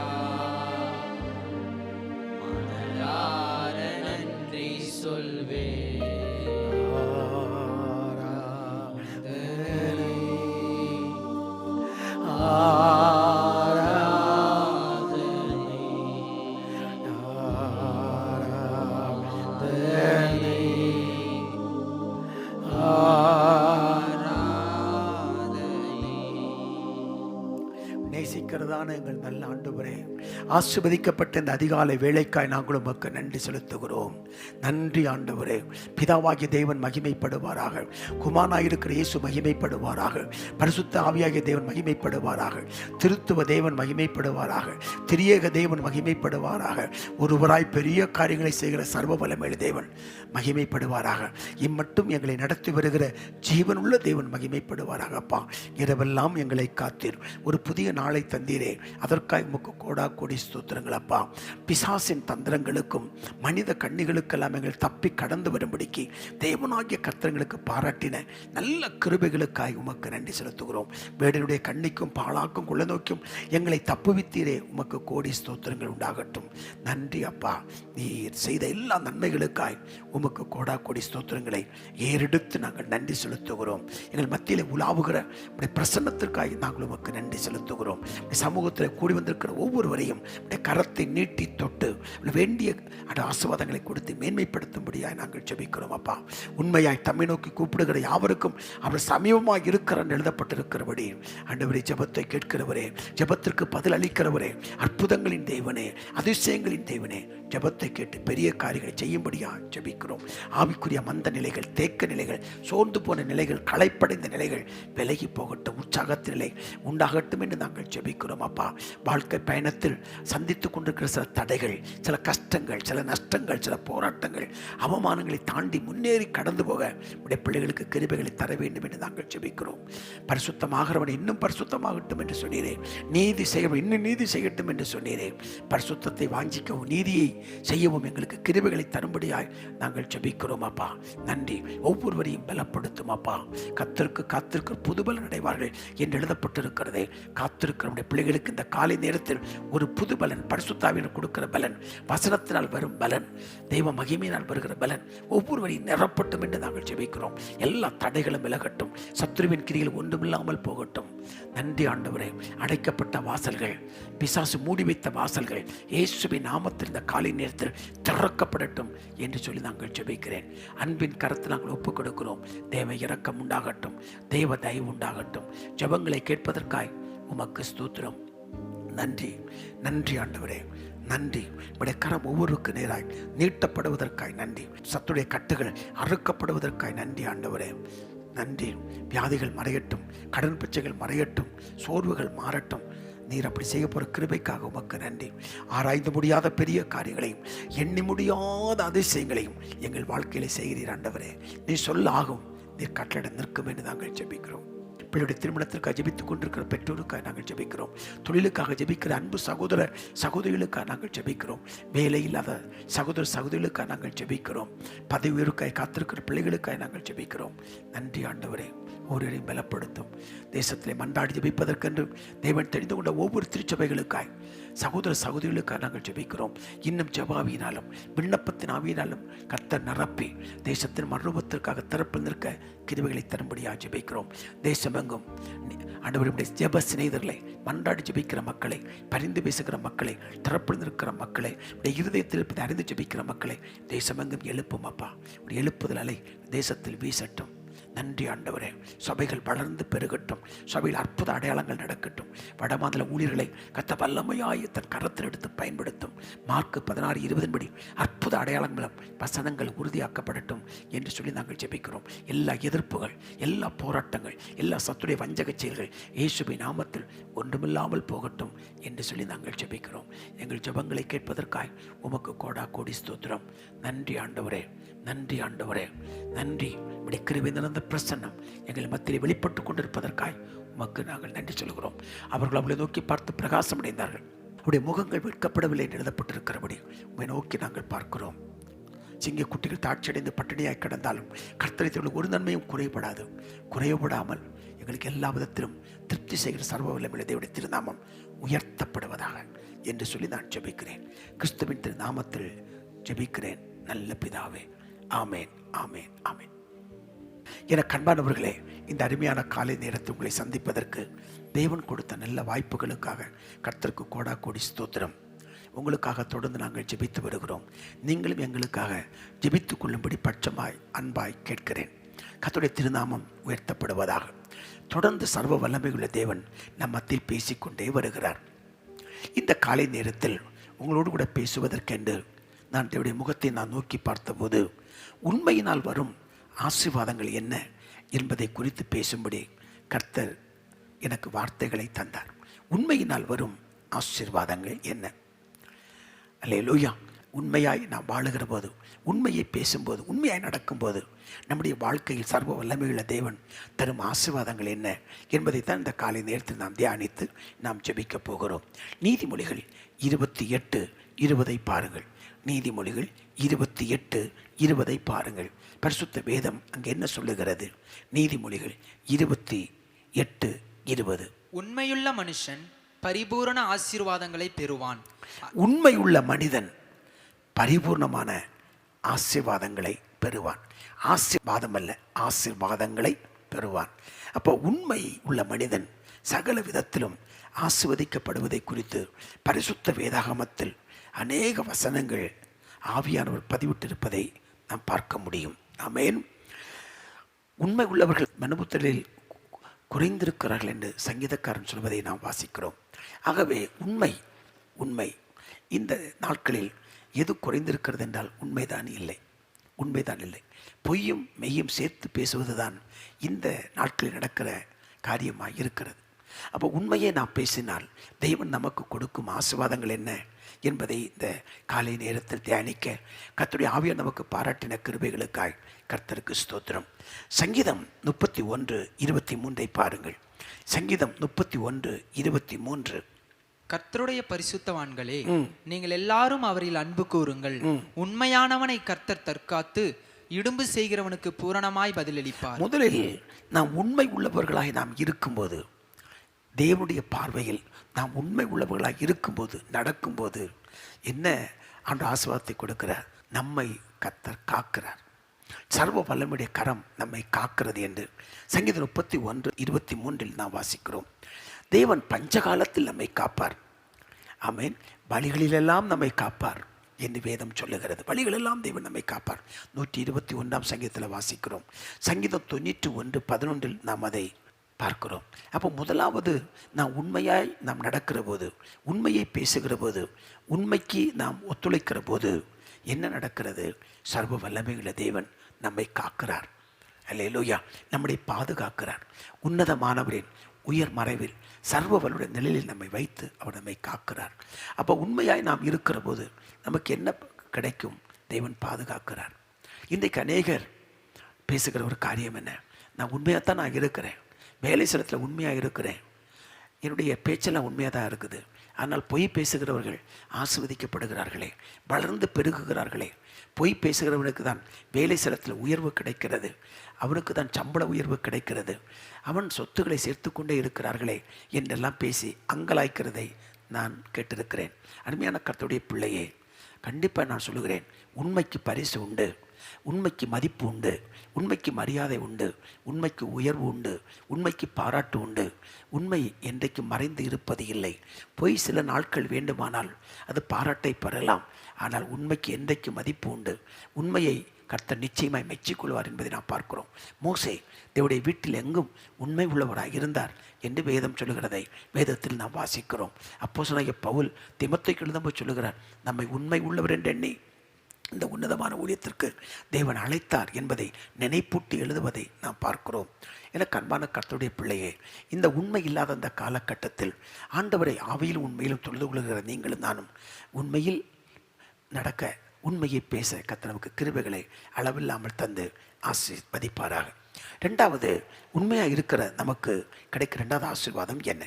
மனதார நன்றி சொல்வே. நேசிக்கிறதான எங்கள் நல்ல ஆண்டவரே, ஆசீர்வதிக்கப்பட்ட இந்த அதிகாலை வேளைக்காய் நாங்கள் உமக்கு நன்றி செலுத்துகிறோம். நன்றி ஆண்டவரே. பிதாவாகிய தேவன் மகிமைப்படுவாராக, குமாரனாயிருக்கிற இயேசு மகிமைப்படுவாராக, பரிசுத்த ஆவியாகிய தேவன் மகிமைப்படுவாராக, திருத்துவ தேவன் மகிமைப்படுவாராக, திரியேக தேவன் மகிமைப்படுவாராக, ஒருவராய் பெரிய காரியங்களை செய்கிற சர்வ வல்லமையுள்ள தேவன் மகிமைப்படுவாராக. இம்மட்டும் எங்களை நடத்தி வருகிற ஜீவனுள்ள தேவன் மகிமைப்படுவாராக. அப்பா, இரவெல்லாம் எங்களை காத்தீர், ஒரு புதிய நாளை தந்தீரே, அதற்காக உமக்கு கோடா கோடி ஸ்தோத்திரங்கள் அப்பா. பிசாசின் தந்திரங்களுக்கும் மனித கண்ணிகளுக்கெல்லாம் எங்கள் தப்பி கடந்து வரும்படிக்கு தேவனாகிய கர்த்தர்களுக்கு பாராட்டின நல்ல கிருபைகளுக்காய் உமக்கு நன்றி செலுத்துகிறோம். வேடனுடைய கண்ணிக்கும் பாழாக்கும் குள்ள நோக்கும் எங்களை தப்புவித்தீரே, உமக்கு கோடி ஸ்தோத்திரங்கள் உண்டாகட்டும். நன்றி அப்பா. நீர் செய்த எல்லா நன்மைகளுக்காய் உமக்கு கோடா கோடி ஸ்தோத்திரங்களை ஏறெடுத்து நாங்கள் நன்றி செலுத்துகிறோம். எங்கள் மத்தியில் உலாவுகிற பிரசன்னத்திற்காக நாங்கள் உமக்கு நன்றி செலுத்துகிறோம். சமூகத்தில் கூடி வந்திருக்கிற ஒவ்வொருவரையும் நேரத்திலும் உடைய கரத்தை நீட்டி தொட்டு வேண்டிய ஆசீர்வாதங்களை கொடுத்து மேன்மைப்படுத்தும்படியாய் நாங்கள் ஜெபிக்கிறோம் அப்பா. உண்மையாய் தம்மை நோக்கி கூப்பிடுகிற யாவருக்கும் அவர் சமீபமாக இருக்கிறார் எழுதப்பட்டிருக்கிறபடி ஆண்டவரே, ஜெபத்தை கேட்கிறவரே, ஜெபத்திற்கு பதில் அளிக்கிறவரே, அற்புதங்களின் தேவனே, அதிசயங்களின் தேவனே, ஜெபத்தை கேட்டு பெரிய காரியங்களை செய்யும்படியா ஜெபிக்கிறோம். ஆவிக்குரிய மந்த நிலைகள், தேக்க நிலைகள், சோர்ந்து போன நிலைகள், களைப்படைந்த நிலைகள் விலகி போகட்டும், உற்சாகத்தின் நிலை உண்டாகட்டும் என்று நாங்கள் ஜெபிக்கிறோம் அப்பா. வாழ்க்கை பயணத்தில் சந்தித்துக் கொண்டிருக்கிற சில தடைகள், சில கஷ்டங்கள், சில நஷ்டங்கள், சில போராட்டங்கள், அவமானங்களை தாண்டி முன்னேறி கடந்து போக உடைய பிள்ளைகளுக்கு கிருபைகளை தர வேண்டும் என்று நாங்கள் ஜெபிக்கிறோம். பரிசுத்தமாகிறவன் இன்னும் பரிசுத்தமாகட்டும் என்று சொன்னீரேன். நீதி செய்யவும் இன்னும் நீதி செய்யட்டும் என்று சொன்னீரேன். பரிசுத்தத்தை வாஞ்சிக்கவும் நீதியை செய்யவும் எங்களுக்கு கிருபைகளை தரும்படியாய் நாங்கள் ஜெபிக்கிறோம் அப்பா. நன்றி. ஒவ்வொருவரையும் பலப்படுத்தும் அப்பா. கர்த்தருக்கு காத்திருக்கிற புது பலன் அடைவார்கள் என்று எழுதப்பட்டிருக்கிறதே. காத்திருக்கிற பிள்ளைகளுக்கு இந்த காலை நேரத்தில் ஒரு புது பலன், பரிசுத்தாவினர் கொடுக்கிற பலன், வசனத்தினால் வரும் பலன், தெய்வ மகிமையினால் வருகிற பலன் ஒவ்வொருவரையும் நிரப்பட்டும் என்று நாங்கள் ஜெபிக்கிறோம். எல்லா தடைகளும் விலகட்டும், சத்துருவின் கிரிகள் ஒன்றுமில்லாமல் போகட்டும். நன்றி ஆண்டவரே. அடைக்கப்பட்ட வாசல்கள், பிசாசு மூடி வைத்த வாசல்கள் இயேசுவின் நாமத்தில் இந்த காலை நேரத்தில் திறக்கப்படட்டும் என்று சொல்லி நாங்கள் ஜெபிக்கிறேன். அன்பின் கரத்தில் நாங்கள் ஒப்புக் கொடுக்கிறோம். தேவ இரக்கம் உண்டாகட்டும், தேவ தயவு உண்டாகட்டும். ஜெபங்களை கேட்பதற்காய் உமக்கு ஸ்தோத்திரம். நன்றி, நன்றி ஆண்டவரே, நன்றி. உடைய கரம் ஒவ்வொருக்கு நேராய் நீட்டப்படுவதற்காய் நன்றி. சத்துடைய கட்டுகள் அறுக்கப்படுவதற்காய் நன்றி ஆண்டவரே, நன்றி. வியாதிகள் மறையட்டும், கடன் பிரச்சனைகள் மறையட்டும், சோர்வுகள் மாறட்டும். நீர் அப்படி செய்ய போகிற கிருபைக்காக உமக்கு நன்றி. ஆராய்ந்து முடியாத பெரிய காரியங்களையும் எண்ணி முடியாத அதிசயங்களையும் எங்கள் வாழ்க்கையில செய்கிறீர் ஆண்டவரே. நீ சொல்ல ஆகும், நீர் கட்டளை நிற்கும் என்று நாங்கள் ஜெபிக்கிறோம். பிள்ளையுடைய திருமணத்திற்காக ஜெபித்துக் கொண்டிருக்கிற பெற்றோருக்காக நாங்கள் ஜெபிக்கிறோம். தொழிலுக்காக ஜெபிக்கிற அன்பு சகோதர சகோதரிகளுக்காக நாங்கள் ஜெபிக்கிறோம். வேலை இல்லாத சகோதர சகோதரிகளுக்காக நாங்கள் ஜெபிக்கிறோம். பதவி உயர்வுக்காய் காத்திருக்கிற பிள்ளைகளுக்காக நாங்கள் ஜெபிக்கிறோம். நன்றி ஆண்டவரே. ஒருவரையும் பலப்படுத்தும். தேசத்திலே மன்றாடி ஜெபிப்பதற்கென்று தேவன் தெரிந்து கொண்ட ஒவ்வொரு திருச்சபைகளுக்காய், சகோதர சகோதரிகளுக்காக நாங்கள் ஜெபிக்கிறோம். இன்னும் ஜெபாவியினாலும் விண்ணப்பத்தின் ஆவியினாலும் கர்த்தர் நிரப்பி தேசத்தின் மறுரூபத்திற்காக திறப்பில் நிற்க கிருபைகளை தரும்படியாக ஜெபிக்கிறோம். தேசமெங்கும் ஆண்டவருடைய ஜெப சிநேகிதர்களை, மன்றாடி ஜெபிக்கிற மக்களை, பரிந்து பேசுகிற மக்களை, திறப்பில் நிற்கிற மக்களை, இருதயத்தில் இருப்பதை அறிந்து ஜெபிக்கிற மக்களை தேசமெங்கும் எழுப்பும் அப்பா. ஒரு எழுப்புதல் அலை தேசத்தில் வீசட்டும். நன்றி ஆண்டவரே. சபைகள் வளர்ந்து பெருகட்டும், சபையில் அற்புத அடையாளங்கள் நடக்கட்டும். வடமாநில ஊழியர்களை கத்த வல்லமையாய் தன் கரத்தில் எடுத்து பயன்படுத்தும். மார்க்கு 16:20 படி அற்புத அடையாளங்களும் வசனங்கள் உறுதியாக்கப்படட்டும் என்று சொல்லி நாங்கள் ஜெபிக்கிறோம். எல்லா எதிர்ப்புகள், எல்லா போராட்டங்கள், எல்லா சத்துடைய வஞ்சக செயல்கள் இயேசுவின் நாமத்தில் ஒன்றுமில்லாமல் போகட்டும் என்று சொல்லி நாங்கள் ஜெபிக்கிறோம். எங்கள் ஜெபங்களை கேட்பதற்காய் உமக்கு கோடா கோடி ஸ்தோத்திரம். நன்றி ஆண்டவரே, நன்றி ஆண்டவரே, நன்றி. உடைய கிருபை நிறைந்த பிரசன்னம் எங்கள் மத்தியில் வெளிப்பட்டு கொண்டிருப்பதற்காய் உமக்கு நாங்கள் நன்றி சொல்கிறோம். அவர்கள் அவளை நோக்கி பார்த்து பிரகாசம் அடைந்தார்கள். அவருடைய முகங்கள் வெட்கப்படவில்லை என்று எழுதப்பட்டிருக்கிறபடி உம்மை நோக்கி நாங்கள் பார்க்கிறோம். சிங்க குட்டிகள் தாட்சியடைந்து பட்டினியாய் கிடந்தாலும் கர்த்தரை ஒரு நன்மையும் குறைபடாது. குறையப்படாமல் எங்களுக்கு எல்லா விதத்திலும் திருப்தி செய்கிற சர்வ வல்லமையுள்ள தேவனுடைய திருநாமம் உயர்த்தப்படுவதாக என்று சொல்லி நான் ஜெபிக்கிறேன். கிறிஸ்துவின் திருநாமத்தில் ஜெபிக்கிறேன் நல்ல பிதாவே. ஆமேன், ஆமேன், ஆமேன். என கண்பானவர்களே, இந்த அருமையான காலை நேரத்தை உங்களை சந்திப்பதற்கு தேவன் கொடுத்த நல்ல வாய்ப்புகளுக்காக கர்த்தருக்கு கோடா கோடி ஸ்தோத்திரம். உங்களுக்காக தொடர்ந்து நாங்கள் ஜெபித்து வருகிறோம். நீங்களும் எங்களுக்காக ஜெபித்துக் கொள்ளும்படி பட்சமாய் அன்பாய் கேட்கிறேன். கர்த்தருடைய திருநாமம் உயர்த்தப்படுவதாக. தொடர்ந்து சர்வ வல்லமையுள்ள தேவன் நம் மத்தியில் பேசிக்கொண்டே வருகிறார். இந்த காலை நேரத்தில் உங்களோடு கூட பேசுவதற்கென்று நான் தேவனுடைய முகத்தை நான் நோக்கி பார்த்தபோது உண்மையினால் வரும் ஆசீர்வாதங்கள் என்ன என்பதை குறித்து பேசும்படி கர்த்தர் எனக்கு வார்த்தைகளை தந்தார். உண்மையினால் வரும் ஆசீர்வாதங்கள் என்ன? அல்லேலூயா. உண்மையாய் நாம் வாழுகிற போது, உண்மையை பேசும்போது, உண்மையாய் நடக்கும்போது நம்முடைய வாழ்க்கையில் சர்வ வல்லமையுள்ள தேவன் தரும் ஆசீர்வாதங்கள் என்ன என்பதை தான் இந்த காலை நேரத்தில் நாம் தியானித்து நாம் ஜெபிக்க போகிறோம். நீதிமொழிகள் 28:20 பாருங்கள். நீதிமொழிகள் 28:20 பாருங்கள். பரிசுத்த வேதம் அங்கே என்ன சொல்லுகிறது? நீதிமொழிகள் 28:20. உண்மையுள்ள மனுஷன் பரிபூரண ஆசீர்வாதங்களை பெறுவான். உண்மையுள்ள மனிதன் பரிபூர்ணமான ஆசீர்வாதங்களை பெறுவான். ஆசீர்வாதம் அல்ல, ஆசீர்வாதங்களை பெறுவான். அப்போ உண்மை உள்ள மனிதன் சகல விதத்திலும் ஆசீர்வதிக்கப்படுவதை குறித்து பரிசுத்த வேதாகமத்தில் அநேக வசனங்கள் ஆவியானவர் பதிவிட்டிருப்பதை நாம் பார்க்க முடியும். ஆமென். உண்மை உள்ளவர்கள் மனுபுத்திரரில் குறைந்திருக்கிறார்கள் என்று சங்கீதக்காரன் சொல்வதை நாம் வாசிக்கிறோம். ஆகவே உண்மை இந்த நாட்களில் எது குறைந்திருக்கிறது என்றால் உண்மைதான் இல்லை. பொய்யும் மெய்யும் சேர்த்து பேசுவதுதான் இந்த நாட்களில் நடக்கிற காரியமாக இருக்கிறது. அப்போ உண்மையை நாம் பேசினால் தெய்வன் நமக்கு கொடுக்கும் ஆசீர்வாதங்கள் என்ன என்பதை இந்த காலை நேரத்தில் தியானிக்க கர்த்தருடைய ஆவியார் நமக்கு பாராட்டின கிருபைகளுக்காய் கர்த்தருக்கு ஸ்தோத்திரம். சங்கீதம் 31:23 பாருங்கள். சங்கீதம் 31:23. கர்த்தருடைய பரிசுத்தவான்களே, நீங்கள் எல்லாரும் அவரில் அன்பு கூறுங்கள். உண்மையானவனை கர்த்தர் தற்காத்து இடும்பு செய்கிறவனுக்கு பூரணமாய் பதிலளிப்பார். முதலில் நாம் உண்மை உள்ளவர்களாய் நாம் இருக்கும்போது, தேவனுடைய பார்வையில் நாம் உண்மை உள்ளவர்களாக இருக்கும்போது, நடக்கும்போது என்ன ஆண்டவர் ஆசீர்வாதத்தை கொடுக்கிறார்? நம்மை கர்த்தர் காக்கிறார். சர்வ வல்லமையுடைய கரம் நம்மை காக்கிறது என்று சங்கீதம் 31:23 நாம் வாசிக்கிறோம். தேவன் பஞ்சகாலத்தில் நம்மை காப்பார். ஆமென். வழிகளிலெல்லாம் நம்மை காப்பார் என்று வேதம் சொல்லுகிறது. வழிகளெல்லாம் தேவன் நம்மை காப்பார். 121 சங்கீதத்தில் வாசிக்கிறோம். சங்கீதம் 91:11 நாம் அதை பார்க்கிறோம். அப்போ முதலாவது நாம் உண்மையாய் நாம் நடக்கிற போது, உண்மையை பேசுகிற போது, உண்மைக்கு நாம் ஒத்துழைக்கிற போது என்ன நடக்கிறது? சர்வ வல்லமையுள்ள தேவன் நம்மை காக்கிறார். அல்லேலூயா. நம்மை பாதுகாக்கிறார். உன்னதமானவரின் உயர் மறைவில் சர்வ வல்லுடைய நிலையில் நம்மை வைத்து அவர் நம்மை காக்கிறார். அப்போ உண்மையாய் நாம் இருக்கிற போது நமக்கு என்ன கிடைக்கும்? தேவன் பாதுகாக்கிறார். இன்றைக்கு அநேகர் பேசுகிற ஒரு காரியம் என்ன? நான் உண்மையாகத்தான் நான் இருக்கிறேன், வேலை ஸ்தலத்தில் உண்மையாக இருக்கிறேன், என்னுடைய பேச்செல்லாம் உண்மையாக தான் இருக்குது, ஆனால் பொய் பேசுகிறவர்கள் ஆசீர்வதிக்கப்படுகிறார்களே, வளர்ந்து பெருகுகிறார்களே. பொய் பேசுகிறவனுக்கு தான் வேலை ஸ்தலத்தில் உயர்வு கிடைக்கிறது, அவனுக்கு தான் சம்பள உயர்வு கிடைக்கிறது, அவன் சொத்துக்களை சேர்த்து கொண்டே இருக்கிறார்களே என்றெல்லாம் பேசி அங்கலாய்க்கிறதை நான் கேட்டிருக்கிறேன். அருமையான கர்த்தருடைய பிள்ளையே, கண்டிப்பாக நான் சொல்லுகிறேன், உண்மைக்கு பரிசு உண்டு, உண்மைக்கு மதிப்பு உண்டு, உண்மைக்கு மரியாதை உண்டு, உண்மைக்கு உயர்வு உண்டு, உண்மைக்கு பாராட்டு உண்டு. உண்மை என்றைக்கு மறைந்து இருப்பது இல்லை. பொய் சில நாட்கள் வேண்டுமானால் அது பாராட்டை பெறலாம், ஆனால் உண்மைக்கு என்றைக்கு மதிப்பு உண்டு. உண்மையை கர்த்தர் நிச்சயமாய் மெச்சிக்கொள்வார் என்பதை நாம் பார்க்கிறோம். மோசே தேவனுடைய வீட்டில் எங்கும் உண்மை உள்ளவராக இருந்தார் என்று வேதம் சொல்லுகிறதை வேதத்தில் நாம் வாசிக்கிறோம். அப்போஸ்தலனாகிய பவுல் தீமோத்தேயுக்கு எழுதும்போது சொல்லுகிறார், நம்மை உண்மை உள்ளவர் என்று எண்ணி இந்த உன்னதமான ஊழியத்திற்கு தேவன் அழைத்தார் என்பதை நினைப்பூட்டி எழுதுவதை நாம் பார்க்கிறோம். எனக்கு அன்பான கர்த்தருடைய பிள்ளையே, இந்த உண்மை இல்லாத அந்த காலகட்டத்தில் ஆண்டவரை ஆவியிலும் உண்மையிலும் தொழுது கொள்கிற நீங்களும் நானும் உண்மையில் நடக்க, உண்மையை பேச கர்த்தர் நமக்கு கிருபைகளை அளவில்லாமல் தந்து ஆசீர்வதிப்பாராக. ரெண்டாவது, உண்மையாக இருக்கிற நமக்கு கிடைக்கிற ரெண்டாவது ஆசீர்வாதம் என்ன?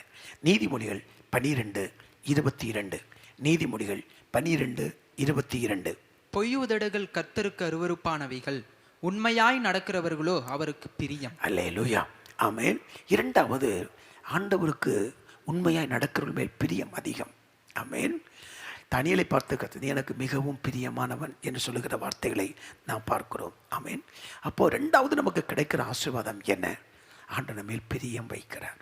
நீதிமொழிகள் 12:22. நீதிமொழிகள் 12:22. பொய் உதடுகள் கர்த்தருக்கு அருவருப்பானவைகள், உண்மையாய் நடக்கிறவர்களோ அவருக்கு பிரியம். அல்லேலூயா. ஆமென். இரண்டாவது, ஆண்டவருக்கு உண்மையாய் நடக்கிறவர்கள் மேல் பிரியம் அதிகம். ஆமென். தானியேலை பார்த்து கர்த்தர் எனக்கு மிகவும் பிரியமானவன் என்று சொல்லுகிற வார்த்தைகளை நாம் பார்க்கிறோம். ஆமென். அப்போ ரெண்டாவது நமக்கு கிடைக்கிற ஆசீர்வாதம் என்ன? ஆண்டவர் மேல் பிரியம் வைக்கிறார்.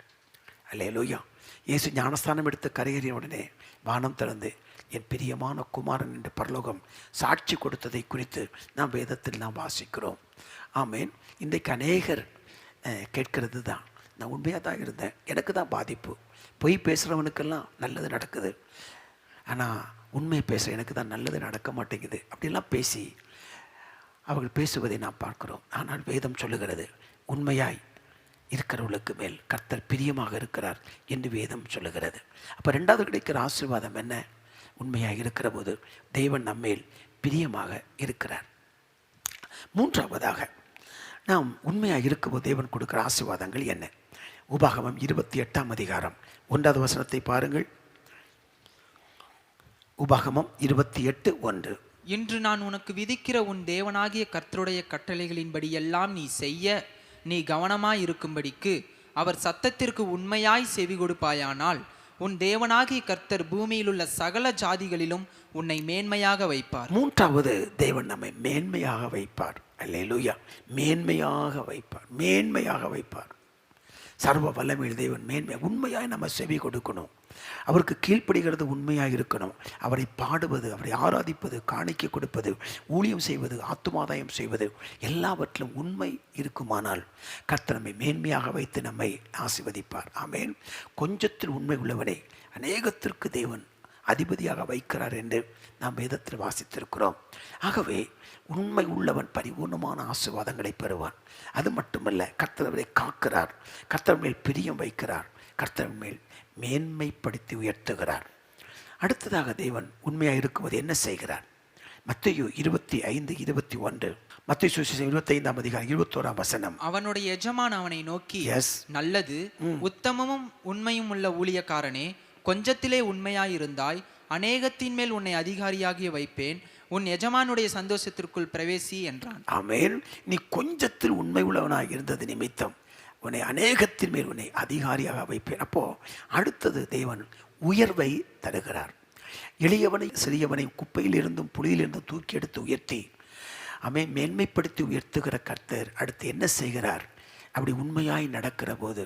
அல்லேலூயா. இயேசு ஞானஸ்தானம் எடுத்து கரையேறிய உடனே வானம் திறந்து என் பிரியமான குமாரன் என்று பரலோகம் சாட்சி கொடுத்ததை குறித்து நாம் வேதத்தில் நாம் வாசிக்கிறோம். ஆமென். இன்றைக்கு அநேகர் கேட்கிறது தான், நான் உண்மையாக தான் இருந்தேன், எனக்கு தான் பாதிப்பு. பொய் பேசுகிறவனுக்கெல்லாம் நல்லது நடக்குது, ஆனால் உண்மையை பேசுகிற எனக்கு தான் நல்லது நடக்க மாட்டேங்குது அப்படிலாம் பேசி அவர்கள் பேசுவதை நாம் பார்க்கிறோம். ஆனால் வேதம் சொல்லுகிறது, உண்மையாய் இருக்கிறவர்களுக்கு மேல் கர்த்தர் பிரியமாக இருக்கிறார் என்று வேதம் சொல்லுகிறது. அப்போ ரெண்டாவது கிடைக்கிற ஆசீர்வாதம் என்ன? உண்மையாக இருக்கிற போது தேவன் நம்மேல் பிரியமாக இருக்கிறார். மூன்றாவதாக, நாம் உண்மையாக இருக்கும்போது தேவன் கொடுக்கிற ஆசீர்வாதங்கள் என்ன? உபாகமம் 28 1வது வசனத்தை பாருங்கள். உபாகமம் 28:1. இன்று நான் உனக்கு விதிக்கிற உன் தேவனாகிய கர்த்தருடைய கட்டளைகளின்படி எல்லாம் நீ செய்ய நீ கவனமாய் இருக்கும்படிக்கு அவர் சத்தத்திற்கு உண்மையாய் செவி கொடுப்பாயானால் உன் தேவனாகிய கர்த்தர் பூமியில் உள்ள சகல ஜாதிகளிலும் உன்னை மேன்மையாக வைப்பார். மூன்றாவது, தேவன் நம்மை மேன்மையாக வைப்பார். அல்லேலூயா. மேன்மையாக வைப்பார், மேன்மையாக வைப்பார். சர்வ வல்லமையுள்ள தேவன் மேன்மை உண்மையாய் நம்ம செவி கொடுக்கணும். அவருக்கு கீழ்ப்படுகிறது உண்மையாக இருக்கணும். அவரை பாடுவது, அவரை ஆராதிப்பது, காணிக்கை கொடுப்பது, ஊழியம் செய்வது, ஆத்துமாதாயம் செய்வது எல்லாவற்றிலும் உண்மை இருக்குமானால் கர்த்தர் நம்மை மேன்மையாக வைத்து நம்மை ஆசீர்வதிப்பார். ஆமென். கொஞ்சத்தில் உண்மை உள்ளவனை அநேகத்திற்கு தேவன் அதிபதியாக வைக்கிறார் என்று நாம் வேதத்தில் வாசித்திருக்கிறோம். ஆகவே உண்மை உள்ளவன் பரிபூர்ணமான ஆசீர்வாதங்களை பெறுவான். அது மட்டுமல்ல, கர்த்தர் அவரை காக்கிறார், கர்த்தர் மேல் பிரியம் வைக்கிறார், கர்த்தர் மேல் மேன்மைப்படுத்தி உயர்த்துகிறார். அடுத்ததாக தேவன் உண்மையாக இருக்கும்போது என்ன செய்கிறார்? மத்தேயு 25:21, மத்தேயு சுவிசேஷம் 25:21 அவனுடைய எஜமான் அவனை நோக்கி, நல்லது உத்தமமும் உண்மையும் உள்ள ஊழியக்காரனே, கொஞ்சத்திலே உண்மையாயிருந்தாய், அநேகத்தின் மேல் உன்னை அதிகாரியாகிய வைப்பேன், உன் எஜமானுடைய சந்தோஷத்திற்குள் பிரவேசி என்றான். ஆமென். நீ கொஞ்சத்தில் உண்மை உள்ளவனாக இருந்தது நிமித்தம் உன்னை அநேகத்தின் மேல் உன்னை அதிகாரியாக வைப்பேன். அப்போ அடுத்தது தேவன் உயர்வை தருகிறார். எளியவனை சிறியவனை குப்பையில் இருந்தும் புலியிலிருந்தும் தூக்கி எடுத்து உயர்த்தி மேன்மைப்படுத்தி உயர்த்துகிற கர்த்தர் அடுத்து என்ன செய்கிறார்? அப்படி உண்மையாய் நடக்கிற போது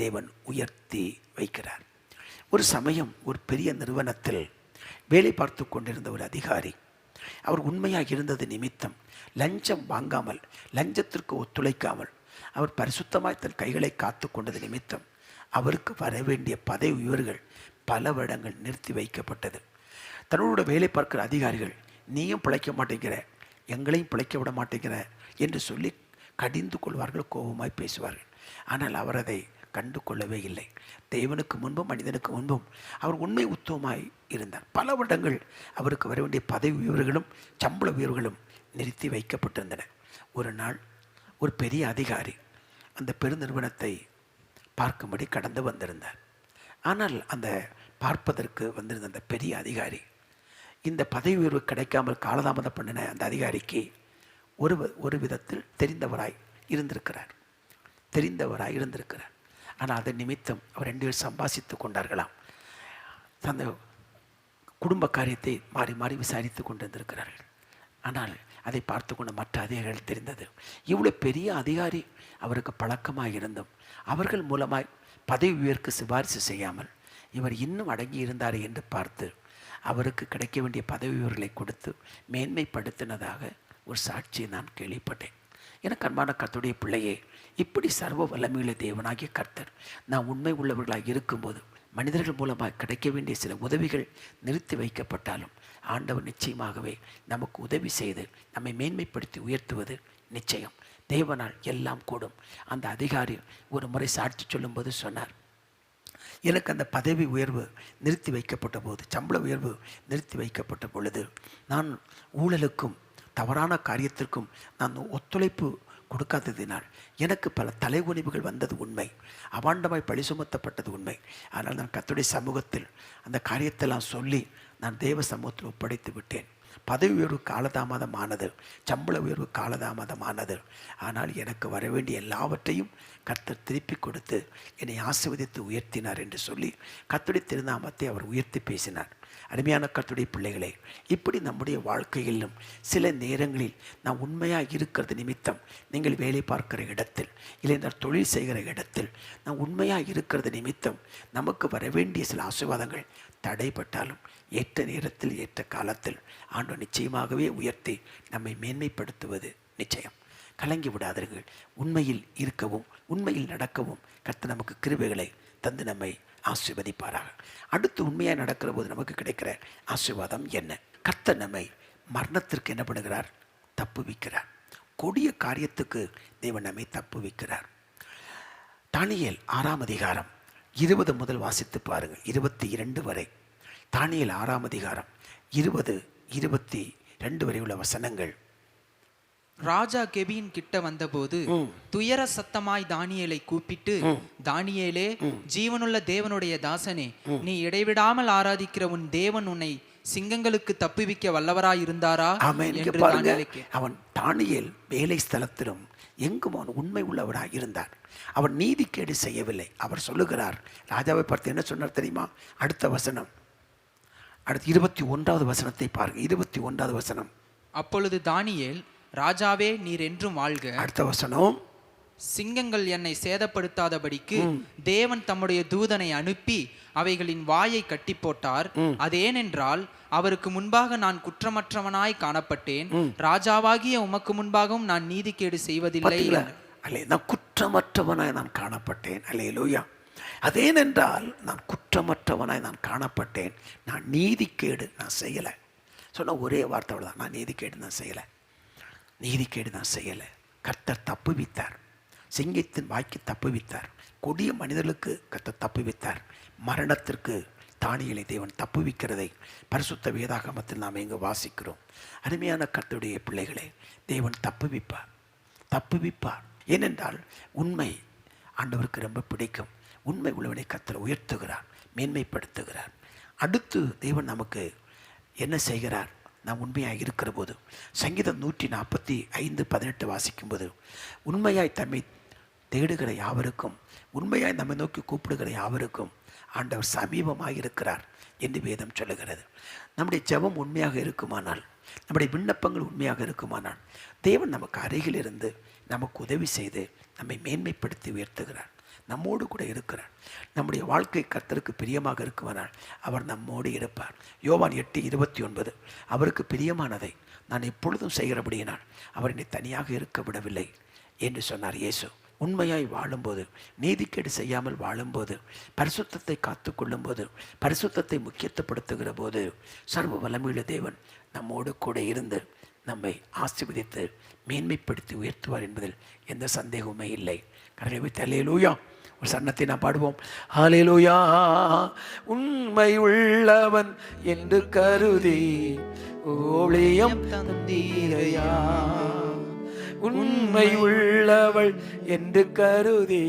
தேவன் உயர்த்தி வைக்கிறார். ஒரு சமயம் ஒரு பெரிய நிறுவனத்தில் வேலை பார்த்து கொண்டிருந்த ஒரு அதிகாரி, அவர் உண்மையாக இருந்தது நிமித்தம் லஞ்சம் வாங்காமல், லஞ்சத்திற்கு ஒத்துழைக்காமல், அவர் பரிசுத்தமாய் தன் கைகளை காத்து கொண்டது நிமித்தம் அவருக்கு வர வேண்டிய பதவி உயர்வுகள் பல வருடங்கள் நிறுத்தி வைக்கப்பட்டது. தன்னோட வேலை பார்க்கிற அதிகாரிகள், நீயும் பிழைக்க மாட்டேங்கிற, எங்களையும் பிழைக்க விட மாட்டேங்கிற என்று சொல்லி கடிந்து கொள்வார்கள், கோபமாய் பேசுவார்கள். ஆனால் அவர் அதை கண்டு கொள்ளவே இல்லை. தேவனுக்கு முன்பும் மனிதனுக்கு முன்பும் அவர் உண்மை உத்தமமாய் இருந்தார். பல வருடங்கள் அவருக்கு வர வேண்டிய பதவி உயர்வுகளும் சம்பள உயர்வுகளும் நிறுத்தி வைக்கப்பட்டிருந்தன. ஒரு நாள் ஒரு பெரிய அதிகாரி அந்த பெருநிறுவனத்தை பார்க்கும்படி கடந்து வந்திருந்தார். ஆனால் அந்த பார்ப்பதற்கு வந்திருந்த அந்த பெரிய அதிகாரி இந்த பதவி உயர்வு கிடைக்காமல் காலதாமதம் பண்ணின அந்த அதிகாரிக்கு ஒரு விதத்தில் தெரிந்தவராய் இருந்திருக்கிறார். ஆனால் அதன் நிமித்தம் அவர் 2 பேர் சம்பாசித்து கொண்டார்களாம். அந்த குடும்ப காரியத்தை மாறி மாறி விசாரித்து கொண்டிருந்திருக்கிறார்கள். ஆனால் அதை பார்த்து கொண்ட மற்ற அதிகாரிகள் தெரிந்தது, இவ்வளோ பெரிய அதிகாரி அவருக்கு பழக்கமாக இருந்தும் அவர்கள் மூலமாய் பதவி உயர்வுக்கு சிபாரிசு செய்யாமல் இவர் இன்னும் அடங்கி இருந்தார் என்று பார்த்து அவருக்கு கிடைக்க வேண்டிய பதவி உயர்வுகளை கொடுத்து மேன்மைப்படுத்தினதாக ஒரு சாட்சியை நான் கேள்விப்பட்டேன். எனக்கு அன்பான கர்த்தருடைய பிள்ளையே, இப்படி சர்வ வல்லமையுள்ள தேவனாகிய கர்த்தர் நான் உண்மை உள்ளவர்களாக இருக்கும்போது மனிதர்கள் மூலமாக கிடைக்க வேண்டிய சில உதவிகள் நிறுத்தி வைக்கப்பட்டாலும் ஆண்டவர் நிச்சயமாகவே நமக்கு உதவி செய்து நம்மை மேன்மைப்படுத்தி உயர்த்துவது நிச்சயம். தேவனால் எல்லாம் கூடும். அந்த அதிகாரி ஒரு முறை சாட்சி சொல்லும்போது சொன்னார், எனக்கு அந்த பதவி உயர்வு நிறுத்தி வைக்கப்பட்ட போது, சம்பள உயர்வு நிறுத்தி வைக்கப்பட்ட பொழுது நான் ஊழலுக்கும் தவறான காரியத்திற்கும் நான் ஒத்துழைப்பு கொடுக்காததினால் எனக்கு பல தலைகுனிவுகள் வந்தது உண்மை, அபாண்டமாய் பழி சுமத்தப்பட்டது உண்மை. ஆனால் நான் கர்த்தருடைய சமூகத்தில் அந்த காரியத்தெல்லாம் சொல்லி நான் தேவ சமூகத்தில் ஒப்படைத்து விட்டேன். பதவி உயர்வு காலதாமதமானது, சம்பள உயர்வு காலதாமதமானது. ஆனால் எனக்கு வர வேண்டிய எல்லாவற்றையும் கர்த்தர் திருப்பி கொடுத்து என்னை ஆசீர்வதித்து உயர்த்தினார் என்று சொல்லி கர்த்தருடைய திருநாமத்தை அவர் உயர்த்தி பேசினார். அருமையான கர்த்தருடைய பிள்ளைகளே, இப்படி நம்முடைய வாழ்க்கையிலும் சில நேரங்களில் நாம் உண்மையாக இருக்கிறது நிமித்தம், நீங்கள் வேலை பார்க்கிற இடத்தில் இல்லை தொழில் செய்கிற இடத்தில் நாம் உண்மையாக இருக்கிறது நிமித்தம் நமக்கு வர வேண்டிய சில ஆசீர்வாதங்கள் தடைப்பட்டாலும் ஏற்ற நேரத்தில் ஏற்ற காலத்தில் ஆண்டவர் நிச்சயமாகவே உயர்த்தி நம்மை மேன்மைப்படுத்துவது நிச்சயம். கலங்கி விடாதீர்கள். உண்மையில் இருக்கவும் உண்மையில் நடக்கவும் கர்த்தர் நமக்கு கிருபைகளை தந்து நம்மை ஆசீர்வதிப்பாராக. அடுத்து உண்மையாக நடக்கிற போது நமக்கு கிடைக்கிற ஆசீர்வாதம் என்ன? கர்த்தர் நம்மை மரணத்திற்கு என்ன பண்ணுகிறார்? தப்புவிக்கிறார். கொடிய காரியத்துக்கு தேவன் நம்மை தப்புவிக்கிறார். தானியேல் 6ஆம் அதிகாரம் 20 முதல் வாசித்து பாருங்கள், 22 வரை. தானியேல் 6ஆம் அதிகாரம் 20-22 வரை உள்ள வசனங்கள். ராஜா கெபியின் கிட்ட வந்தபோது துயர சத்தமாய் தானியேலை கூப்பிட்டு, தானியேலே, ஜீவனுள்ள தேவனுடைய தாசனே, நீ இடைவிடாமல் ஆராதிக்கிற உன் தேவன் உன்னை சிங்கங்களுக்கு தப்புவிக்க வல்லவராய் இருந்தாரா? அவன் தானியேல் வேலை ஸ்தலத்திலும் எங்கும் அவன் உண்மை உள்ளவராக இருந்தார். அவன் நீதிக்கேடு செய்யவில்லை. அவர் சொல்லுகிறார், ராஜாவை பார்த்து என்ன சொன்னார் தெரியுமா? அடுத்த வசனம், அடுத்து 21வது வசனத்தை பாருங்க. 21வது வசனம். அப்பொழுது தானியேல், ராஜாவே, நீர் என்றும் வாழ்க. அடுத்த வசனம், சிங்கங்கள் என்னை சேதப்படுத்தாதபடிக்கு தேவன் தம்முடைய தூதனை அனுப்பி அவைகளின் வாயை கட்டி போட்டார். அதேனென்றால் அவருக்கு முன்பாக நான் குற்றமற்றவனாய் காணப்பட்டேன். ராஜாவாகிய உமக்கு முன்பாகவும் நான் நீதிகேடு செய்வதில்லை. நான் குற்றமற்றவனாய் நான் காணப்பட்டேன். அல்லேலூயா. அதேனென்றால் நான் குற்றமற்றவனாய் நான் காணப்பட்டேன், நான் நீதிகேடு நான் செய்யலை. சொன்ன ஒரே வார்த்தை தான், நான் நீதிகேடு நான் செய்யலை, நீதிகேடு நான் செய்யலை. கர்த்தர் தப்புவித்தார், சிங்கத்தின் வாய்க்கு தப்புவித்தார், கொடிய மனிதர்களுக்கு கர்த்தர் தப்புவித்தார், மரணத்திற்கு தானியேலை தேவன் தப்புவிக்கிறதை பரிசுத்த வேதாகமத்தில் நாம் எங்கு வாசிக்கிறோம். அருமையான கர்த்தருடைய பிள்ளைகளே, தேவன் தப்புவிப்பார், தப்புவிப்பார். ஏனென்றால் உண்மை ஆண்டவருக்கு ரொம்ப பிடிக்கும். உண்மை உள்ளவனை கர்த்தர் உயர்த்துகிறார், மேன்மைப்படுத்துகிறார். அடுத்து தேவன் நமக்கு என்ன செய்கிறார்? நாம் உண்மையாக இருக்கிற போது, சங்கீதம் 145:18 வாசிக்கும்போது, உண்மையாய் தம்மை தேடுகிற யாவருக்கும், உண்மையாய் நம்மை நோக்கி கூப்பிடுகிற யாவருக்கும் ஆண்டவர் சமீபமாக இருக்கிறார் என்று வேதம் சொல்லுகிறது. நம்முடைய ஜெபம் உண்மையாக இருக்குமானால், நம்முடைய விண்ணப்பங்கள் உண்மையாக இருக்குமானால், தேவன் நமக்கு அருகில் இருந்து நமக்கு உதவி செய்து நம்மை மேன்மைப்படுத்தி உயர்த்துகிறார், நம்மோடு கூட இருக்கிறார். நம்முடைய வாழ்க்கை கர்த்தருக்கு பிரியமாக இருக்குமானால் அவர் நம்மோடு இருப்பார். யோவான் 8:29, அவருக்கு பிரியமானதை நான் எப்பொழுதும் செய்கிறபடியினால் அவர் என்னை தனியாக இருக்க விடவில்லை என்று சொன்னார் இயேசு. உண்மையாய் வாழும்போது, நீதிக்கேடு செய்யாமல் வாழும்போது, பரிசுத்தத்தை காத்து கொள்ளும்போது, பரிசுத்தத்தை முக்கியத்துவப்படுத்துகிற போது, சர்வ வல்லமையுள்ள தேவன் நம்மோடு கூட இருந்து நம்மை ஆசீர்வதித்து மேன்மைப்படுத்தி உயர்த்துவார் என்பதில் எந்த சந்தேகமுமே இல்லை. கரங்களை வைத்து அல்லேலூயா ஒரு சரணத்தை நாம் பாடுவோம். ஹல்லேலூயா. உண்மை உள்ளவன் என்று கருதி ஊழியம் தந்தீரையா, உண்மை உள்ளவள் என்று கருதி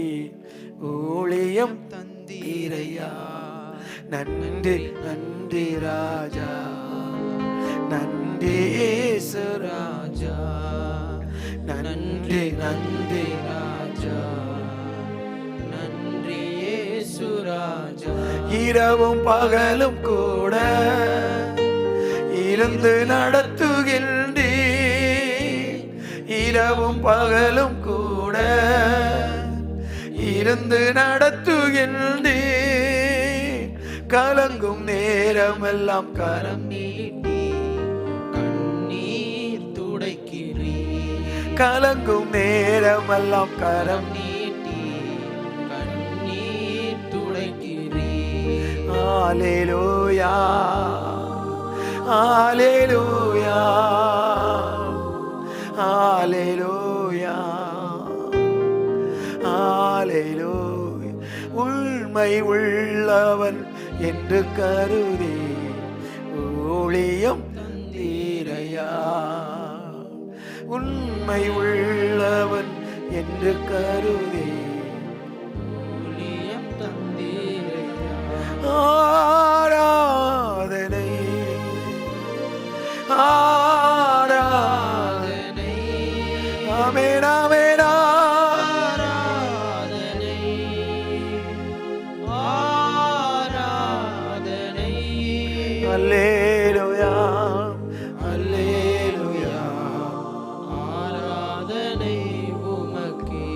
ஊழியம் தந்தீரையா. நன்றி நன்றி ராஜா, நன்றி இயேசு ராஜா, நன்றி நன்றி ராஜா, நன்றி இயேசு ராஜா. இரவும் பகலும் கூட இருந்து நடத்துகின்றே, இரவும் பகலும் கூட இருந்து நடத்துகின்றே, கலங்கும் நேரமெல்லாம் கரம் நீட்டி கண்ணீர் துடைக்கிறீர், கலங்கும் நேரமெல்லாம் கரம் நீட்டி கண்ணீர் துடைக்கிறீர். ஹல்லேலூயா, ஹல்லேலூயா, ஹல்லேலூயா, ஹல்லேலூயா. உண்மை உள்ளவன் என்று கருதி ஊழியம் தந்தீரையா, உண்மை உள்ளவன் என்று கருதி ஊழியம் தந்தீரையா. ஆராதனை ஆராதனை, ஆமென் ஆமென் ஆராதனை ஆராதனை. அல்லேலூயா அல்லேலூயா, ஆராதனை உமக்கே.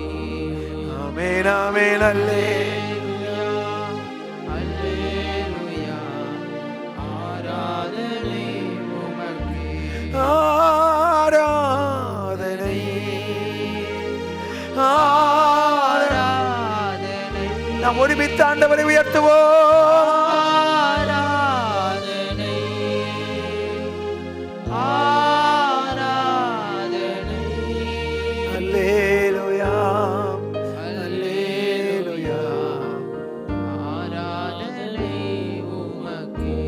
ஆமென் ஆமென் அல்லேலூயா அல்லேலூயா, ஆராதனை உமக்கே. ஆராதனை ஆராதனை. நாம் ஒருமித்து ஆண்டவரை உயர்த்துவோம். ஆராதனை ஆராதனை. அல்லேலூயா அல்லேலூயா, ஆராதனை உமக்கே.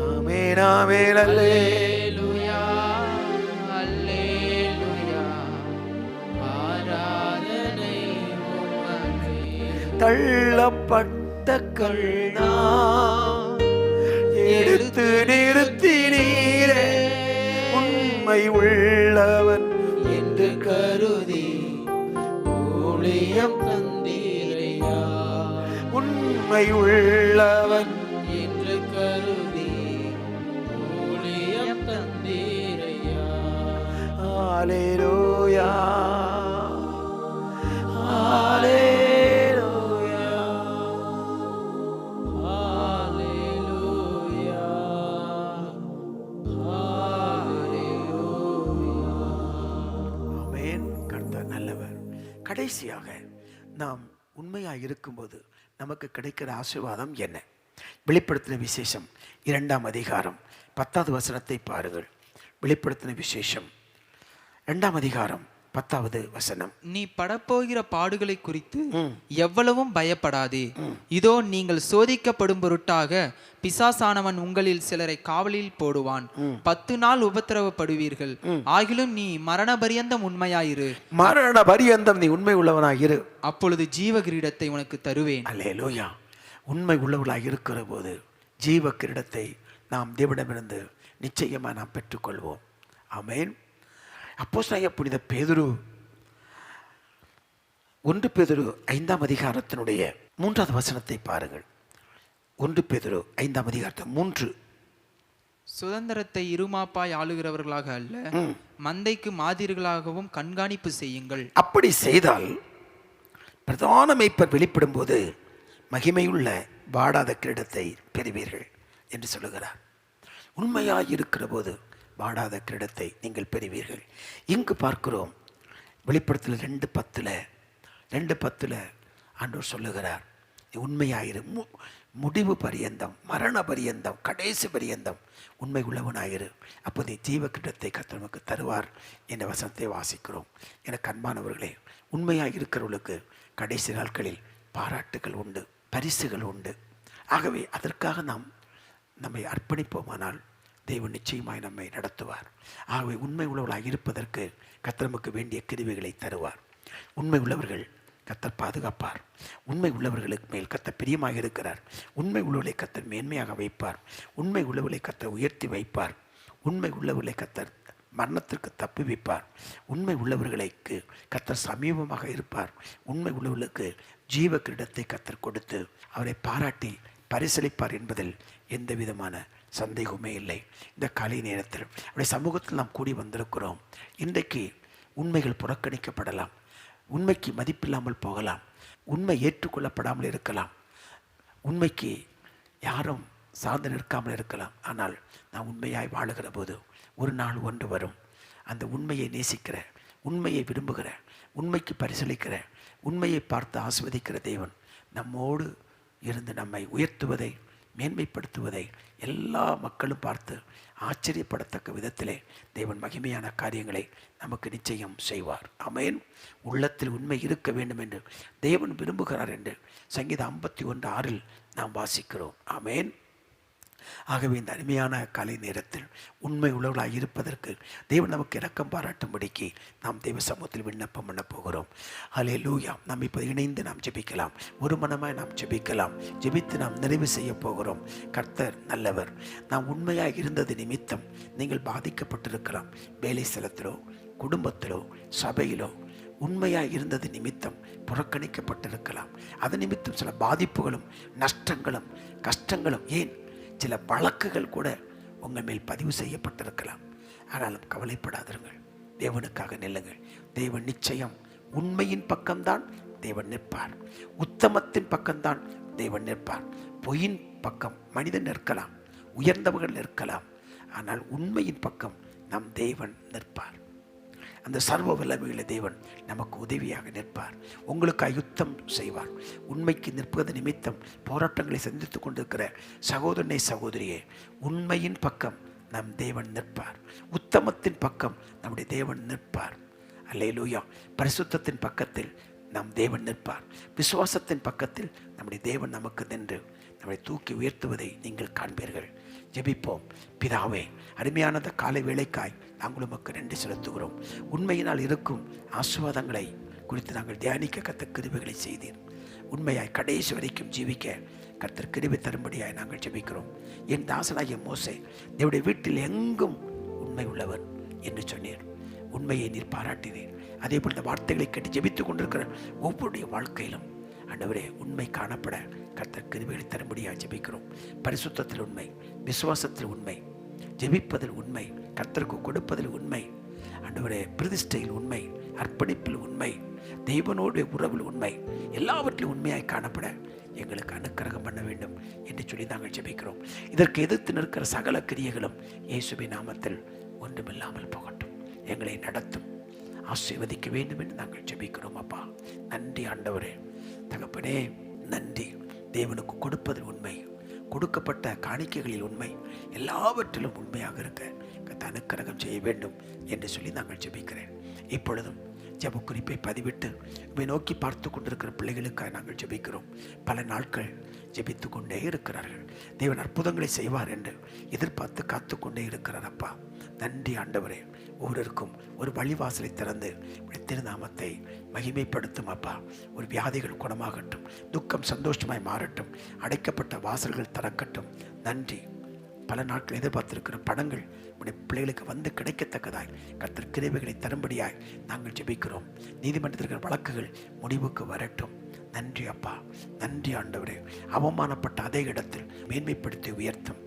ஆமென் ஆமென் அல்லேலூயா அல்லேலூயா, ஆராதனை உமக்கே. தள்ளப்பட்ட கண்ணா எடுத்து நிறுத்தினீரே, உண்மை உள்ளவன் என்று கருதி ஊழியம் தந்தீரையா, உண்மை உள்ளவன் என்று கருதி ஊழியம் தந்தீரையா. ஹல்லேலூயா ஹல்லேலூயா ஹல்லேலூயா ஹல்லேலூயா ஹல்லேலூயா ஹல்லேலூயா ஹல்லேலூயா ஹல்லேலூயா ஹல்லேலூயா ஹல்லேலூயா ஹல்லேலூயா ஹல்லேலூயா ஹல்லேலூயா ஹல்லேலூயா அல்லேலூயா அல்லேலூயா, ஆராதனை உமக்கே. ஹல்லேலூயா. கடைசியாக நாம் உண்மையாக இருக்கும்போது நமக்கு கிடைக்கிற ஆசீர்வாதம் என்ன? வெளிப்படுத்தின விசேஷம் 2ஆம் அதிகாரம் 10வது வசனத்தை பாருங்கள். வெளிப்படுத்தின விசேஷம் 2ஆம் அதிகாரம் 10வது வசனம். நீ படப்போகிற பாடுகளை குறித்து எவ்வளவும் பயப்படாதே. இதோ நீங்கள் சோதிக்கப்படும் பொருட்டாக பிசாசானவன் உங்களில் சிலரை காவலில் போடுவான். 10 நாள் உபத்திரவப்படுவீர்கள். ஆகிலும் நீ மரண பரியந்தம் உண்மையாயிரு. மரண பரியந்தம் நீ உண்மை உள்ளவனாயிரு. அப்பொழுது ஜீவ கிரீடத்தை உனக்கு தருவேன். அல்லேலூயா. உண்மை உள்ளவர்களாக இருக்கிற போது ஜீவ கிரீடத்தை நாம் தேவனிடமிருந்து நிச்சயமாக நாம் பெற்றுக்கொள்வோம். ஆமென். அப்போஸ்தலனாகிய புனித பேதுரு 1 பேதுரு 5ஆம் அதிகாரத்தினுடைய 3வது வசனத்தை பாருங்கள். 1 பேதுரு 5ஆம் அதிகாரத்தை 3. சுதந்திரத்தை இருமாப்பாய் ஆளுகிறவர்களாக அல்ல, மந்தைக்கு மாதிரிகளாகவும் கண்காணிப்பு செய்யுங்கள். அப்படி செய்தால் பிரதான மேய்ப்பர் வெளிப்படும் போது மகிமையுள்ள வாடாத கிரீடத்தை பெறுவீர்கள் என்று சொல்லுகிறார். உண்மையாய் இருக்கிற போது வாடாத கிரீடத்தை நீங்கள் பெறுவீர்கள். இங்கு பார்க்கிறோம் வெளிப்படுத்தல் 2:10 ஆண்டவர் சொல்லுகிறார், உண்மையாயிரு, முடிவு பரியந்தம், மரண பரியந்தம், கடைசி பரியந்தம் உண்மை உள்ளவனாயிரு. அப்போது ஜீவ கிரீடத்தை கர்த்தர் நமக்கு தருவார் என்ற வசனத்தை வாசிக்கிறோம். எனக்கு அன்பானவர்களே, உண்மையாக இருக்கிறவர்களுக்கு கடைசி நாட்களில் பாராட்டுகள் உண்டு, பரிசுகள் உண்டு. ஆகவே அதற்காக நாம் நம்மை அர்ப்பணிப்போமானால் தேவன் நிச்சயமாய் நம்மை நடத்துவார். ஆகவே உண்மை உள்ளவர்களாக இருப்பதற்கு கர்த்தர் நமக்கு வேண்டிய கிருபைகளை தருவார். உண்மை உள்ளவர்கள் கர்த்தர் பாதுகாப்பார். உண்மை உள்ளவர்களுக்கு மேல் கர்த்தர் பிரியமாக இருக்கிறார். உண்மை உள்ளவர்களை கர்த்தர் மேன்மையாக வைப்பார். உண்மை உள்ளவர்களை கர்த்தர் உயர்த்தி வைப்பார். உண்மை உள்ளவர்களை கர்த்தர் மரணத்திற்கு தப்புவிப்பார். உண்மை உள்ளவர்களுக்கு கர்த்தர் சமீபமாக இருப்பார். உண்மை உள்ளவர்களுக்கு ஜீவ கிரீடத்தை கர்த்தர் கொடுத்து அவரை பாராட்டி பரிசளிப்பார் என்பதில் எந்த விதமான சந்தேகமே இல்லை. இந்த காலை நேரத்தில் அவருடைய சமூகத்தில் நாம் கூடி வந்திருக்கிறோம். இன்றைக்கு உண்மைகள் புறக்கணிக்கப்படலாம், உண்மைக்கு மதிப்பில்லாமல் போகலாம், உண்மை ஏற்றுக்கொள்ளப்படாமல் இருக்கலாம், உண்மைக்கு யாரும் சார்ந்து நிற்காமல் இருக்கலாம். ஆனால் நான் உண்மையாய் வாழுகிற போது ஒரு நாள் ஒன்று வரும். அந்த உண்மையை நேசிக்கிற, உண்மையை விரும்புகிற, உண்மைக்கு பரிசளிக்கிற, உண்மையை பார்த்து ஆஸ்வதிக்கிற தேவன் நம்மோடு இருந்து நம்மை உயர்த்துவதை, மேன்மைப்படுத்துவதை எல்லா மக்களும் பார்த்து ஆச்சரியப்படத்தக்க விதத்திலே தேவன் மகிமையான காரியங்களை நமக்கு நிச்சயம் செய்வார். ஆமென். உள்ளத்தில் உண்மை இருக்க வேண்டும் என்று தேவன் விரும்புகிறார் என்று சங்கீதம் 51:6 நாம் வாசிக்கிறோம். ஆமென். ஆகவே இந்த அருமையான காலை நேரத்தில் உண்மை உள்ளவர்களாக இருப்பதற்கு தேவன் நமக்கு இரக்கம் பாராட்டும்படிக்கு நாம் தேவ சமூகத்தில் விண்ணப்பம் பண்ண போகிறோம். ஹல்லேலூயா. நாம் இப்போ இணைந்து நாம் ஜெபிக்கலாம். ஒரு மனமாய் நாம் ஜெபிக்கலாம். ஜெபித்து நாம் நிறைவு செய்ய போகிறோம். கர்த்தர் நல்லவர். நாம் உண்மையாக இருந்தது நிமித்தம் நீங்கள் பாதிக்கப்பட்டிருக்கலாம். வேலை ஸ்தலத்திலோ, குடும்பத்திலோ, சபையிலோ உண்மையாக இருந்தது நிமித்தம் புறக்கணிக்கப்பட்டிருக்கலாம். அது நிமித்தம் சில பாதிப்புகளும் நஷ்டங்களும் கஷ்டங்களும், ஏன் சில வழக்குகள் கூட உங்கள் மேல் பதிவு செய்யப்பட்டிருக்கலாம். ஆனாலும் கவலைப்படாதிருங்கள். தேவனுக்காக நில்லுங்கள். தேவன் நிச்சயம் உண்மையின் பக்கம்தான் தேவன் நிற்பார். உத்தமத்தின் பக்கம்தான் தேவன் நிற்பார். பொய்யின் பக்கம் மனிதன் நிற்கலாம், உயர்ந்தவர்கள் நிற்கலாம். ஆனால் உண்மையின் பக்கம் நம் தேவன் நிற்பார். அந்த சர்வ வல்லமையுள்ள தேவன் நமக்கு உதவியாக நிற்பார். உங்களுக்கு யுத்தம் செய்வார். உண்மைக்கு நிற்பது நிமித்தம் போராட்டங்களை சந்தித்துக் கொண்டிருக்கிற சகோதரனே, சகோதரியே, உண்மையின் பக்கம் நம் தேவன் நிற்பார். உத்தமத்தின் பக்கம் நம்முடைய தேவன் நிற்பார். அல்லேலூயா. பரிசுத்தத்தின் பக்கத்தில் நம் தேவன் நிற்பார். விசுவாசத்தின் பக்கத்தில் நம்முடைய தேவன் நமக்கு நின்று நம்மை தூக்கி உயர்த்துவதை நீங்கள் காண்பீர்கள். ஜெபிப்போம். பிதாவே, அருமையான அந்த காலை வேளைக்காய் நாங்கள் உமக்கு நன்றி செலுத்துகிறோம். உண்மையினால் இருக்கும் ஆசீர்வாதங்களை குறித்து நாங்கள் தியானிக்க கர்த்தர் கிருபைகளை செய்தீர். உண்மையாய் கடைசி வரைக்கும் ஜீவிக்க கர்த்தர் கிருபை தரும்படியாய் நாங்கள் ஜெபிக்கிறோம். என் தாசனாகிய மோசே தேவனுடைய வீட்டில் எங்கும் உண்மை உள்ளவர் என்று சொன்னீர். உண்மையை நீர் பாராட்டினீர். அதே போல் இந்த வார்த்தைகளை கேட்டு ஜெபித்துக் கொண்டிருக்கிற ஒவ்வொருடைய வாழ்க்கையிலும் ஆண்டவரே உண்மை காணப்பட கர்த்தர் கிருபைகளை தரும்படியாக ஜெபிக்கிறோம். பரிசுத்தத்தில் உண்மை, விசுவாசத்தில் உண்மை, ஜெபிப்பதில் உண்மை, கர்த்தருக்கு கொடுப்பதில் உண்மை, ஆண்டவரே பிரதிஷ்டையில் உண்மை, அர்ப்பணிப்பில் உண்மை, தெய்வனோடு உறவில் உண்மை, எல்லாவற்றிலும் உண்மையாய் காணப்பட எங்களுக்கு அனுக்கிரகம் பண்ண வேண்டும் என்று சொல்லி நாங்கள் ஜெபிக்கிறோம். இதற்கு எதிர்த்து நிற்கிற சகல கிரியைகளும் இயேசுவின் நாமத்தில் ஒன்றுமில்லாமல் போகட்டும். எங்களை நடத்தும், ஆசீர்வதிக்க வேண்டும் என்று நாங்கள் ஜெபிக்கிறோம் அப்பா. நன்றி ஆண்டவரே. தகப்பனே நன்றி. தேவனுக்கு கொடுப்பதில் உண்மை, கொடுக்கப்பட்ட காணிக்கைகளில் உண்மை, எல்லாவற்றிலும் உண்மையாக இருக்க கர்த்தர் அனுக்கிரகம் செய்ய வேண்டும் என்று சொல்லி நாங்கள் ஜெபிக்கிறேன். இப்பொழுதும் ஜெப குறிப்பை பதிவிட்டு இவை நோக்கி பார்த்து கொண்டிருக்கிற பிள்ளைகளுக்காக நாங்கள் ஜெபிக்கிறோம். பல நாட்கள் ஜெபித்து கொண்டே இருக்கிறார்கள். தேவன் அற்புதங்களை செய்வார் என்று எதிர்பார்த்து காத்து கொண்டே இருக்கிறார் அப்பா. நன்றி ஆண்டவரே. ஒவ்வொருவருக்கும் ஒரு வழிவாசலை திறந்து திருநாமத்தை மகிமைப்படுத்தும் அப்பா. ஒரு வியாதிகள் குணமாகட்டும், துக்கம் சந்தோஷமாய் மாறட்டும், அடைக்கப்பட்ட வாசல்கள் திறக்கட்டும். நன்றி. பல நாட்கள் எதிர்பார்த்திருக்கிற படங்கள் உடைய பிள்ளைகளுக்கு வந்து கிடைக்கத்தக்கதாய் கர்த்தர் கிருபைகளை தரும்படியாய் நாங்கள் ஜெபிக்கிறோம். நீதிமன்றத்திற்கு வழக்குகள் முடிவுக்கு வரட்டும். நன்றி அப்பா. நன்றி ஆண்டவரே. அவமானப்பட்ட அதே இடத்தில் மேன்மைப்படுத்தி உயர்த்தும்.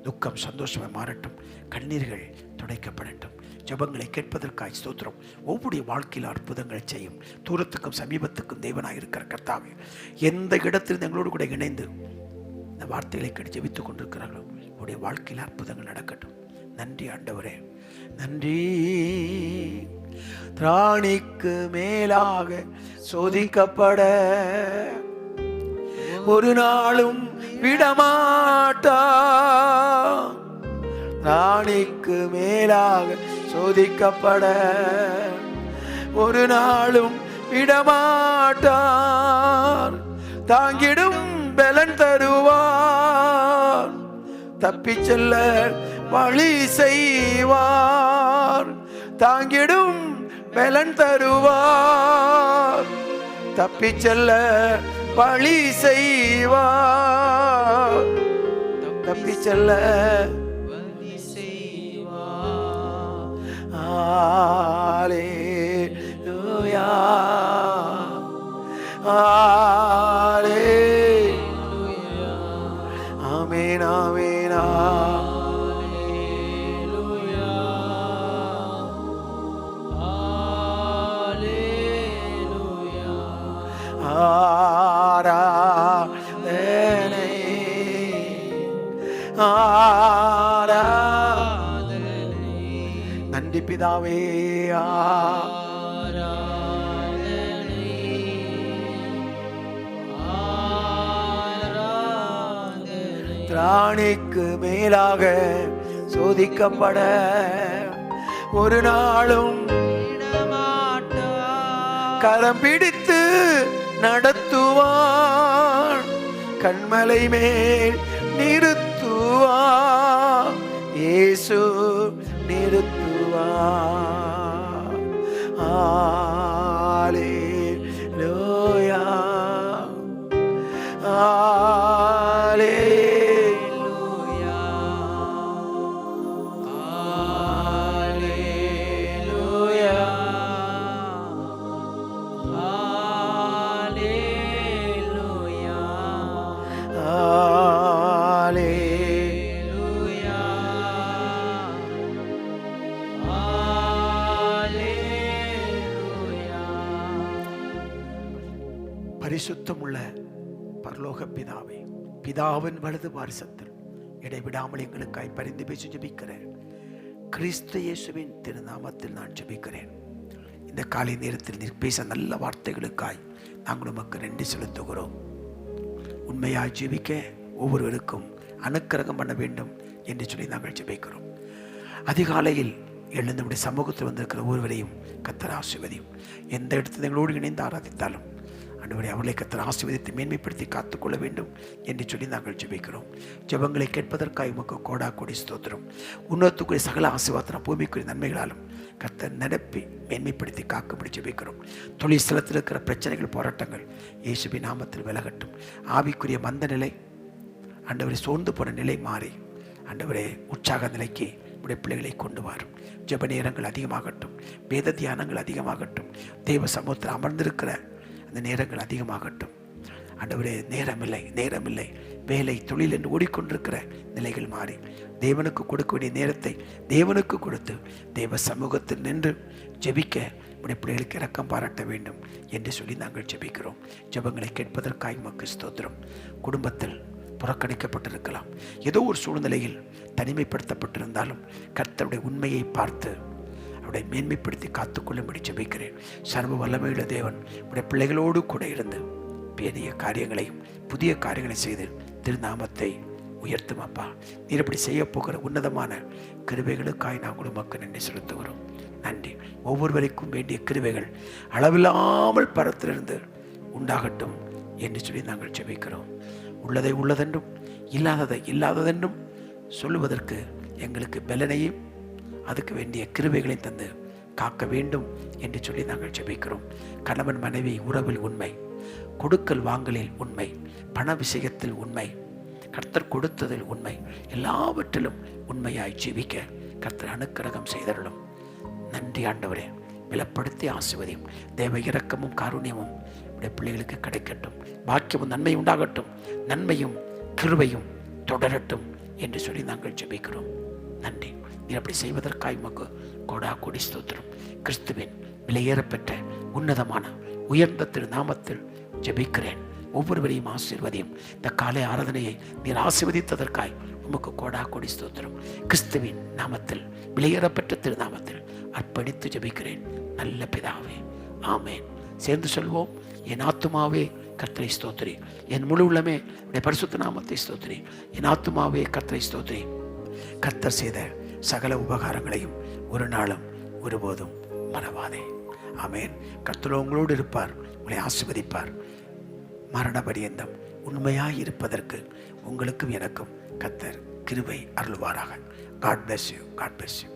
துக்கம் சந்தோஷமாய் மாறட்டும், கண்ணீர்கள் துடைக்கப்படட்டும். ஜெபங்களை கேட்பதற்காய் ஸ்தோத்திரம். ஒவ்வொரு வாழ்க்கையில் அற்புதங்களை செய்யும். தூரத்துக்கும் சமீபத்துக்கும் தேவனாய் இருக்கிற கர்த்தாவே, எந்த இடத்தில் எங்களோடு கூட இணைந்து இந்த வார்த்தைகளை கேட்டு ஜெபித்துக் கொண்டிருக்கிறார்களோ உடைய வாழ்க்கையில் அற்புதங்கள் நடக்கட்டும். நன்றி ஆண்டவரே. நன்றி. திராணிக்கு மேலாக சோதிக்கப்பட ஒரு நாளும் விடமாட்டா. திராணிக்கு மேலாக சோதிக்கப்பட ஒரு நாளும் விடமாட்டார். தாங்கிடும் பலன் தருவார், தப்பி செல்ல வழி செய்வார். தாங்கிடும் பலன் தருவார், தப்பி செல்ல வழி செய்வார். தப்பி செல்ல வழி செய்வார். ஹல்லேலூயா, ஹல்லேலூயா, ஆமென், ஆமென், ஹல்லேலூயா, ஹல்லேலூயா. ஆராதனை, ஆராதனை. நன்றி பிதாவே. திராணிக்கு மேலாக சோதிக்கப்பட ஒரு நாளும் கரம் பிடித்து நடத்துவான், கண்மலை மேல் நிறுத்துவான். இயேசு நிறுத்துவான். ஹல்லேலூயா, ஹல்லேலூயா, ஹல்லேலூயா, ஹல்லேலூயா, ஹல்லேலூயா. ஹல்லேலூயா. பரிசுத்தமுள்ள பரலோக பிதாவே, பிதாவின் வலது பாரிசத்தில் இடைவிடாமல் எங்களுக்காய் பரிந்து பேசி ஜெபிக்கிறேன். கிறிஸ்து இயேசுவின் திருநாமத்தில் நான் ஜெபிக்கிறேன். இந்த காலை நேரத்தில் நீர் பேச நல்ல வார்த்தைகளுக்காய் நாங்கள் உமக்கு நன்றி செலுத்துகிறோம். உண்மையாய் ஜெபிக்க ஒவ்வொருவருக்கும் அனுக்கிரகம் பண்ண வேண்டும் என்று சொல்லி நாங்கள் ஜெபிக்கிறோம். அதிகாலையில் எழுந்து நம்முடைய சமூகத்தில் வந்திருக்கிற ஒருவரையும் கர்த்தர் ஆசீர்வதியும். எந்த இடத்துல எங்களோடு இணைந்து ஆராதித்தாலும் ஆண்டவரே, அவர்களை கர்த்தர் ஆசீர்வதித்து மேன்மைப்படுத்தி காத்துக்கொள்ள வேண்டும் என்று சொல்லி நாங்கள் ஜெபிக்கிறோம். ஜெபங்களை கேட்பதற்காக உமக்கு கோடா கோடி ஸ்தோத்திரம். உன்னதத்துக்குரிய சகல ஆசீர்வாதம் பூமிக்குரிய நன்மைகளாலும் கர்த்தர் நிரப்பி மேன்மைப்படுத்தி காக்கும்படி ஜெபிக்கிறோம். தொழில் ஸ்தலத்தில் இருக்கிற பிரச்சனைகள், போராட்டங்கள் இயேசுவின் நாமத்தில் விலகட்டும். ஆவிக்குரிய மந்த நிலை ஆண்டவரை சோர்ந்து போன நிலை மாறி ஆண்டவரே உற்சாக நிலைக்கு உடைய பிள்ளைகளை கொண்டு வரும். ஜெப நேரங்கள் அதிகமாகட்டும், வேத தியானங்கள் அதிகமாகட்டும், தெய்வ சமூகத்தில் அமர்ந்திருக்கிற அந்த நேரங்கள் அதிகமாகட்டும். ஆண்டவரே, நேரமில்லை, வேலை தொழில் என்று ஓடிக்கொண்டிருக்கிற நிலைகள் மாறி தேவனுக்கு கொடுக்க வேண்டிய நேரத்தை தேவனுக்கு கொடுத்து தேவ சமூகத்தில் நின்று ஜெபிக்க உடைய பிள்ளைகளுக்கு இரக்கம் பாராட்ட வேண்டும் என்று சொல்லி நாங்கள் ஜெபிக்கிறோம். ஜெபங்களை கேட்பதற்காக உமக்கு ஸ்தோத்திரம். குடும்பத்தில் புறக்கணிக்கப்பட்டிருக்கலாம், ஏதோ ஒரு சூழ்நிலையில் தனிமைப்படுத்தப்பட்டிருந்தாலும் கர்த்தருடைய உண்மையை பார்த்து அவருடைய மேன்மைப்படுத்தி காத்துக்கொள்ளும்படி ஜெபிக்கிறேன். சர்வ வல்லமையுள்ள தேவன் உடைய பிள்ளைகளோடு கூட இருந்து பெரிய காரியங்களையும் புதிய காரியங்களையும் செய்து திருநாமத்தை உயர்த்தும் அப்பா. நீர் இப்படி செய்ய போகிற உன்னதமான கிருபைகளுக்காய் நாங்கள் உமக்கு நன்றி செலுத்துகிறோம். நன்றி. ஒவ்வொருவருக்கும் வேண்டிய கிருபைகள் அளவில்லாமல் பரத்திலிருந்து உண்டாகட்டும் என்று சொல்லி நாங்கள் ஜெபிக்கிறோம். உள்ளதை உள்ளதென்றும் இல்லாததை இல்லாததென்றும் சொல்லுவதற்கு எங்களுக்கு பலனையும் அதுக்கு வேண்டிய கிருபைகளையும் தந்து காக்க வேண்டும் என்று சொல்லி நாங்கள் ஜெபிக்கிறோம். கணவன் மனைவி உறவில் உண்மை, கொடுக்கல் வாங்கலில் உண்மை, பண விஷயத்தில் உண்மை, கர்த்தர் கொடுத்ததில் உண்மை, எல்லாவற்றிலும் உண்மையாய் ஜீவிக்க கர்த்தர் அனுக்கிரகம் செய்தருளும். நன்றி ஆண்டவரே. பலப்படுத்தி ஆசீர்வதியும். தேவ இரக்கமும் காருண்யமும் உடைய பிள்ளைகளுக்கு கிடைக்கட்டும். பாக்கியமும் நன்மை உண்டாகட்டும். நன்மையும் கிருபையும் தொடரட்டும் என்று சொல்லி நாங்கள் ஜெபிக்கிறோம். நன்றி. நீ அப்படி செய்வதற்காய் உமக்கு கோடா கோடி ஸ்தோத்திரம். கிறிஸ்துவின் விலையேறப்பெற்ற உன்னதமான உயர்ந்த திருநாமத்தில் ஜெபிக்கிறேன். ஒவ்வொருவரையும் ஆசீர்வதியும். இந்த காலை ஆராதனையை நீர் ஆசீர்வதித்ததற்காய் உமக்கு கோடா கோடி ஸ்தோத்திரம். கிறிஸ்துவின் நாமத்தில் விலையேறப்பெற்ற திருநாமத்தில் அர்ப்பணித்து ஜெபிக்கிறேன் நல்ல பிதாவே, ஆமேன். சேர்ந்து சொல்வோம். என் ஆத்துமாவே கர்த்தரை ஸ்தோத்திரி, என் முழு உள்ளமே உடைய பரிசுத்த நாமத்தை ஸ்தோத்திரி. என் ஆத்துமாவே கர்த்தரை ஸ்தோத்திரி. கர்த்தர் செய்த சகல உபகாரங்களையும் ஒரு நாளும் ஒருபோதும் மறவாதே. ஆமேன். கர்த்தர் உங்களோடு இருப்பார், உங்களை ஆசீர்வதிப்பார். மரண பரியந்தம் உண்மையாய் இருப்பதற்கு உங்களுக்கும் எனக்கும் கர்த்தர் கிருபை அருள்வாராக. God bless you. God bless you.